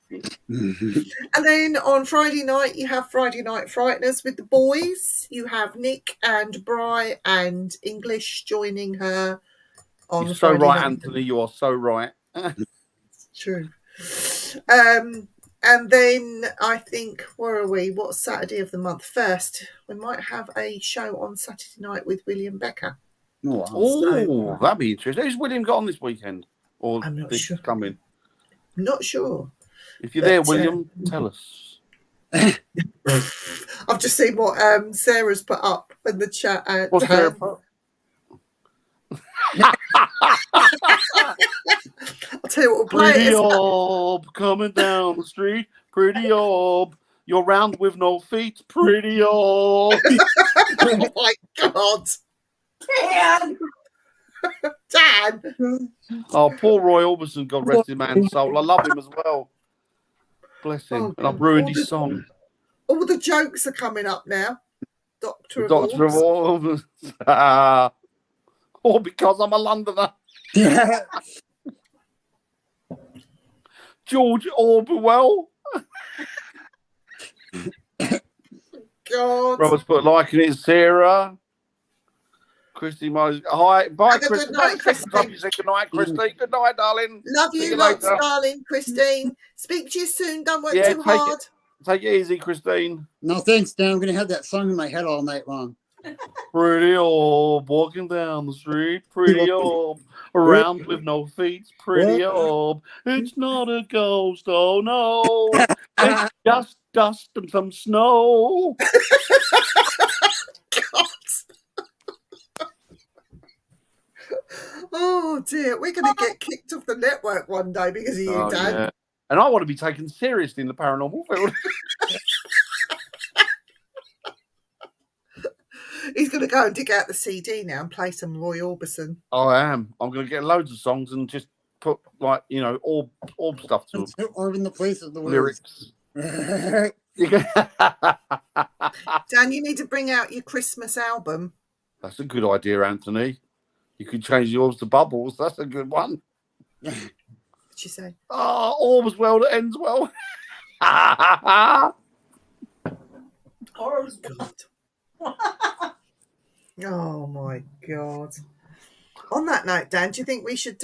And then on Friday night, you have Friday Night Frighteners with the boys. You have Nick and Bri and English joining her on You're Friday so right, night. Anthony. You are so right. It's true. And then I think, where are we? What's Saturday of the month? First, we might have a show on Saturday night with William Becker. Oh, that'd be interesting. Who's William got on this weekend? Or I'm not this sure. coming? Not sure. If you're there, William, tell us. I've just seen what Sarah's put up in the chat. What's Sarah put? I'll tell you what, we'll play Pretty it. orb coming down the street. Pretty orb You're round with no feet, pretty old. Oh my God. Dan. Dan. Oh, poor Roy Orbison, God rest his man's soul. I love him as well. Bless him. Oh, And I've ruined all his the- song. All the jokes are coming up now. Doctor of Doctor of Orbs. Orbs. All because I'm a Londoner. George Orwell. God. Robert's put a like in it. Sarah. Christy Myers. Hi. Bye, Have a Christy. good night, Christine. You say good night, Christy. Good night, darling. Love See you you lots, later. darling, Christine. Speak to you soon. Don't work Yeah, too hard. Take it easy, Christine. No thanks, Dan. I'm gonna have that song in my head all night long. Pretty old, walking down the street. Pretty old, around with no feet. Pretty old. It's not a ghost, oh no. It's just dust and some snow. Oh dear, we're going to get kicked off the network one day because of you, Oh, Dan. yeah. And I want to be taken seriously in the paranormal field. He's going to go and dig out the CD now and play some Roy Orbison. I am. I'm going to get loads of songs and just put, like, you know, orb stuff to them. Or in the place of the Lyrics. words. Dan, you need to bring out your Christmas album. That's a good idea, Anthony. You could change yours to Bubbles. That's a good one. What'd you say? Oh, all's well that ends well. Or God. Oh my God. On that note, Dan, do you think we should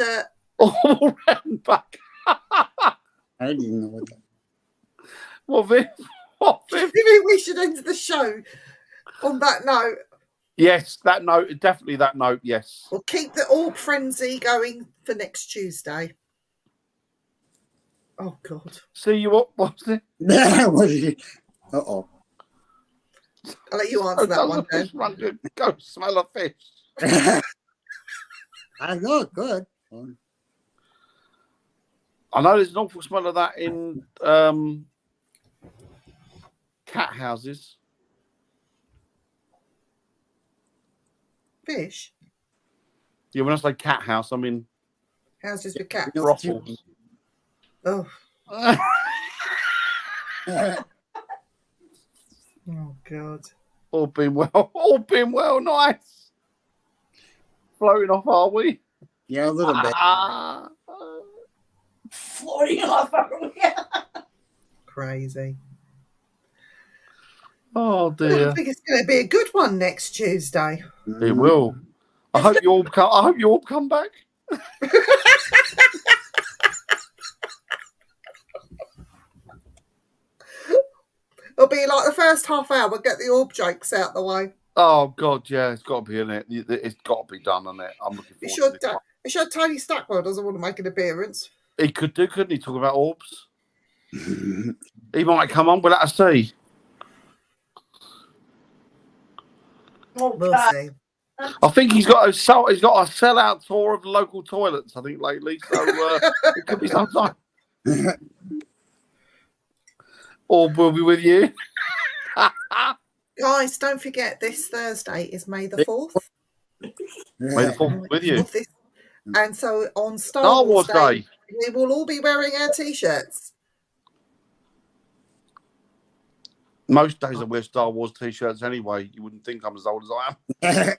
All round back. I didn't even know what that. What, Viv? What, Viv? do you think we should end the show on that note? Yes, that note. Definitely that note, yes. We'll keep the Orb Frenzy going for next Tuesday. Oh God. See you up. What's it? What did he? Uh-oh. I'll let you answer that one, Dan. Fish run good. Go smell a fish. I know, good. I know there's an awful smell of that in cat houses. Fish? Yeah, when I say cat house, I mean Houses with cats. brothels. Oh. Oh God. All been well. All been well. Nice. Floating off, are we? Yeah, a little bit. floating off our Crazy. Oh I dear. think it's going to be a good one next Tuesday. It will. I hope you all come. I hope you all come back. It'll be like the first half hour. We'll get the orb jokes out the way. Oh God, yeah, it's got to be in it. It's got to be done on it. I'm looking You forward should. to it. You sure Tony Stackwell doesn't want to make an appearance? He could do, couldn't he? Talk about orbs. He might come on. We'll have to see. Oh, We'll God. see. I think he's got a sellout tour of the local toilets. I think lately, so it could be sometime. Orb will be with you. Guys, don't forget this Thursday is May the 4th. May the 4th with you. And so on Star Wars Day. we will all be wearing our t-shirts. Most days I wear Star Wars t-shirts anyway. You wouldn't think I'm as old as I am.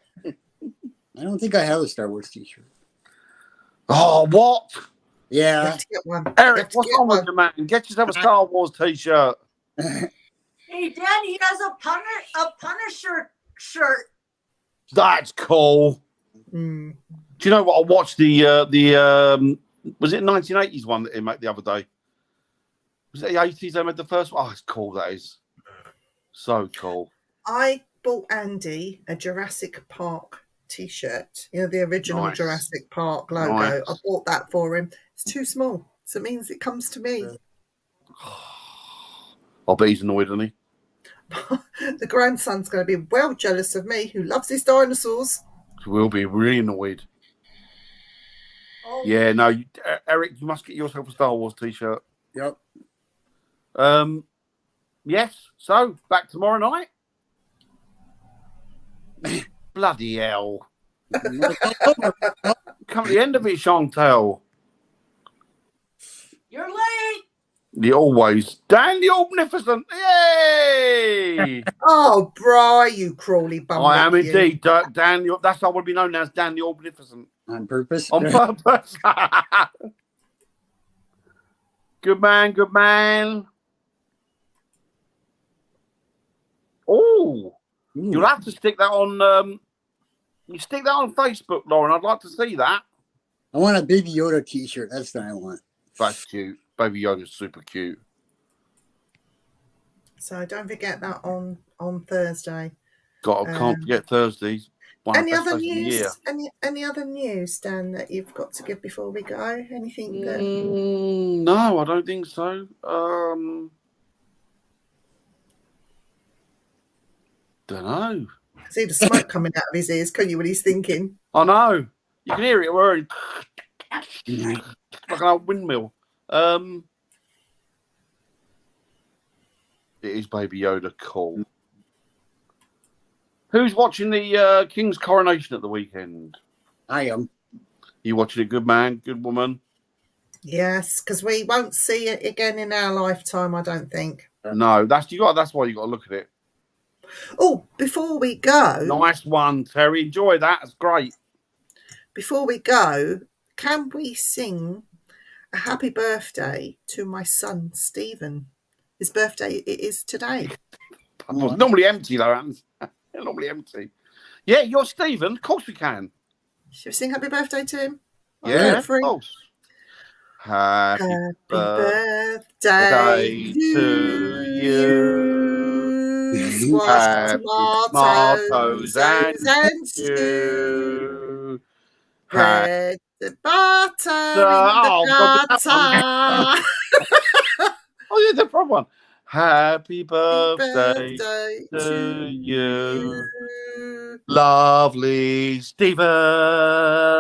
I don't think I have a Star Wars t-shirt. Oh, what? You Yeah. have to get one. You Eric, have to what's get wrong with one. you, man? Get yourself a Star Wars t-shirt. Hey, Dan, he has a Punisher shirt. That's cool. Mm. Do you know what? I watched the was it 1980s one that he made the other day? Was it the 80s they made the first one? Oh, it's cool, that is. So cool. I bought Andy a Jurassic Park t-shirt. You know, the original Nice. Jurassic Park logo. Nice. I bought that for him. It's too small. So it means it comes to me. I bet he's annoyed, isn't he? The grandson's going to be well jealous of me, who loves his dinosaurs. He will be really annoyed. Oh, Yeah, no, Eric, you must get yourself a Star Wars t-shirt. Yep. Yes. So back tomorrow night. Bloody hell! It's all over. Come to the end of it, Chantel. You're late. The always Dan the Omnificent. Yay! Oh, Bri, you crawly bum. I am you. indeed Dan. That's how I would be known as Dan the Omnificent On purpose. on purpose. Good man. Good man. Oh, you'll have to stick that on. You stick that on Facebook, Lauren. I'd like to see that. I want a Baby Yoda T-shirt. That's what I want. That's cute. Baby Yoda's super cute. So don't forget that on Thursday. Can't forget Thursdays. Any other news? Any other news, Dan, that you've got to give before we go? Anything that? No, I don't think so. Don't know. See the smoke coming out of his ears, can you? When he's thinking. I know. You can hear it. We're like an old windmill. It is Baby Yoda. Cool. Who's watching the King's coronation at the weekend? I am. You watching it, good man, good woman? Yes, because we won't see it again in our lifetime, I don't think. No, that's why you got to look at it. Oh, before we go, Nice one, Terry. Enjoy that. It's great. Before we go, can we sing a happy birthday to my son Stephen? His birthday it is today. It's normally empty though, Hans. Normally empty. Yeah, you're Stephen. Of course we can. Should we sing happy birthday to him? Yeah, of course. Happy birthday to you. Squash, tomatoes, and stew. Bread and butter in the gutter. Oh, yeah, the proper one. Happy birthday to you. Lovely Stephen.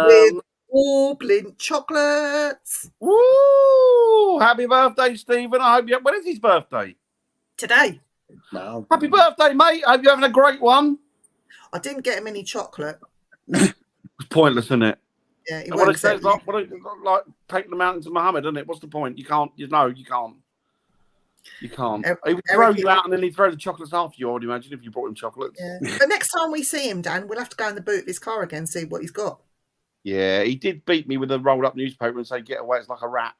With warbling chocolates. Woo! Happy birthday, Stephen. I hope you. When is his birthday? Today. Wow. Happy birthday, mate. I hope you're having a great one. I didn't get him any chocolate. It's pointless, isn't it? Yeah, What it says, like taking the mountain to Muhammad, isn't it? What's the point? You can't. You can't. You can't. He would throw you out and then he'd throw the chocolates after you, I would imagine, if you brought him chocolates. Yeah. But next time we see him, Dan, we'll have to go in the boot of his car again and see what he's got. Yeah, he did beat me with a rolled up newspaper and say, "Get away, it's like a rat."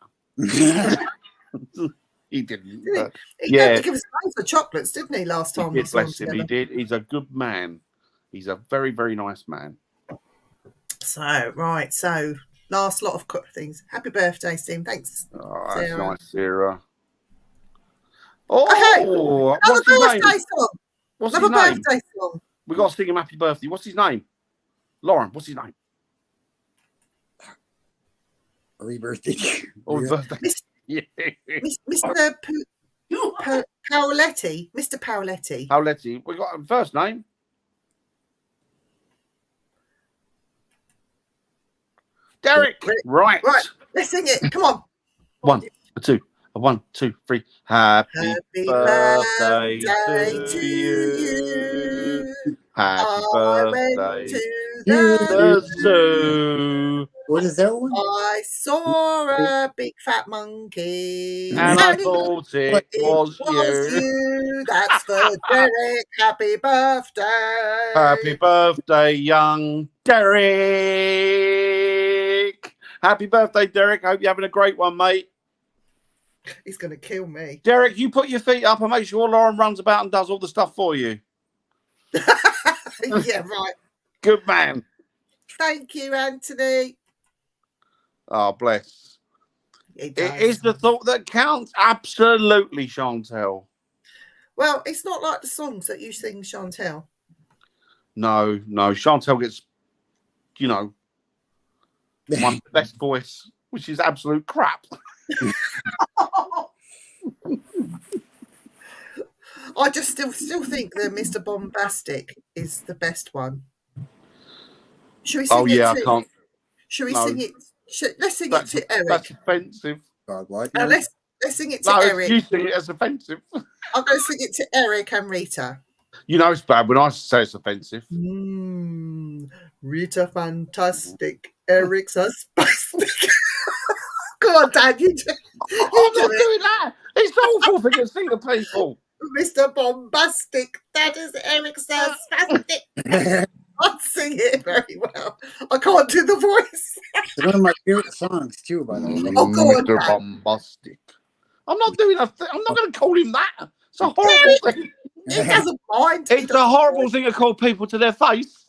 He didn't. He gave us loads of chocolates, didn't he, last time? He did, bless him, he did. He's a good man. He's a very, very nice man. So, right. So, last lot of things. Happy birthday, Steve. Thanks. Oh, that's Sarah. nice, Sarah. Oh, okay. What's his name? Song. What's Another his name? birthday song. We got to sing him happy birthday. What's his name? Lauren, what's his name? Happy birthday. Oh, Yeah. birthday. Yeah. Mr. Paoletti. Mr. Paoletti. Paoletti. We got a first name. Derek. Right. Right. Let's sing it. Come on. 1, 2, 1, 2, 3. Happy birthday to you. Happy birthday to the zoo. What is that one? I saw a big fat monkey. And I thought it was you. you. That's for Derek. Happy birthday. Happy birthday, young Derek. Happy birthday, Derek. I hope you're having a great one, mate. He's going to kill me. Derek, you put your feet up and make sure Lauren runs about and does all the stuff for you. Yeah, right. Good man. Thank you, Anthony. Oh, bless. It is the thought that counts. Absolutely, Chantel. Well, it's not like the songs that you sing, Chantel. No. Chantel gets, my best voice, which is absolute crap. I just still think that Mr. Bombastic is the best one. Should we sing it? I can't. Should we sing it? Let's sing it to Eric. That's offensive. God, what? Let's sing it to No, Eric. you sing it as offensive. I'm going to sing it to Eric and Rita. You know it's bad when I say it's offensive. Rita fantastic. Eric's a spastic. Go on, Dad. You do I'm not doing that. It's awful thing to sing to people. Mr. Bombastic. That is Eric's a spastic. I sing it very well. I can't do the voice. It's one of my favorite songs too, by the way. Oh, go on, Mr. Dad. Bombastic. I'm not doing a thing. I'm not going to call him that. It's a horrible thing. He doesn't mind. It's a horrible thing to call people to their face.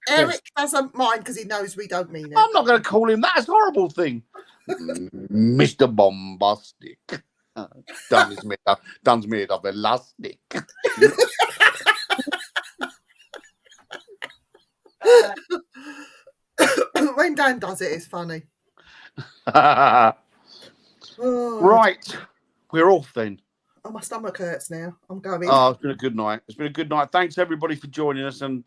Eric doesn't mind because he knows we don't mean it. I'm not going to call him that. It's a horrible thing. Mr. Bombastic. Duns made of elastic. When Dan does it, it's funny. Oh, Right. We're off then. oh, my stomach hurts now. I'm going. Oh, it's been a good night. It's been a good night. Thanks everybody for joining us and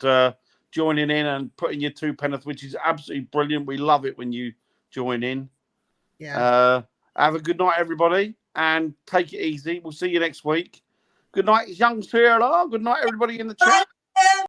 joining in and putting your 2 penneth, which is absolutely brilliant. We love it when you join in. Yeah. Have a good night, everybody, and take it easy. We'll see you next week. Good night, young Sierra. Good night, everybody in the chat.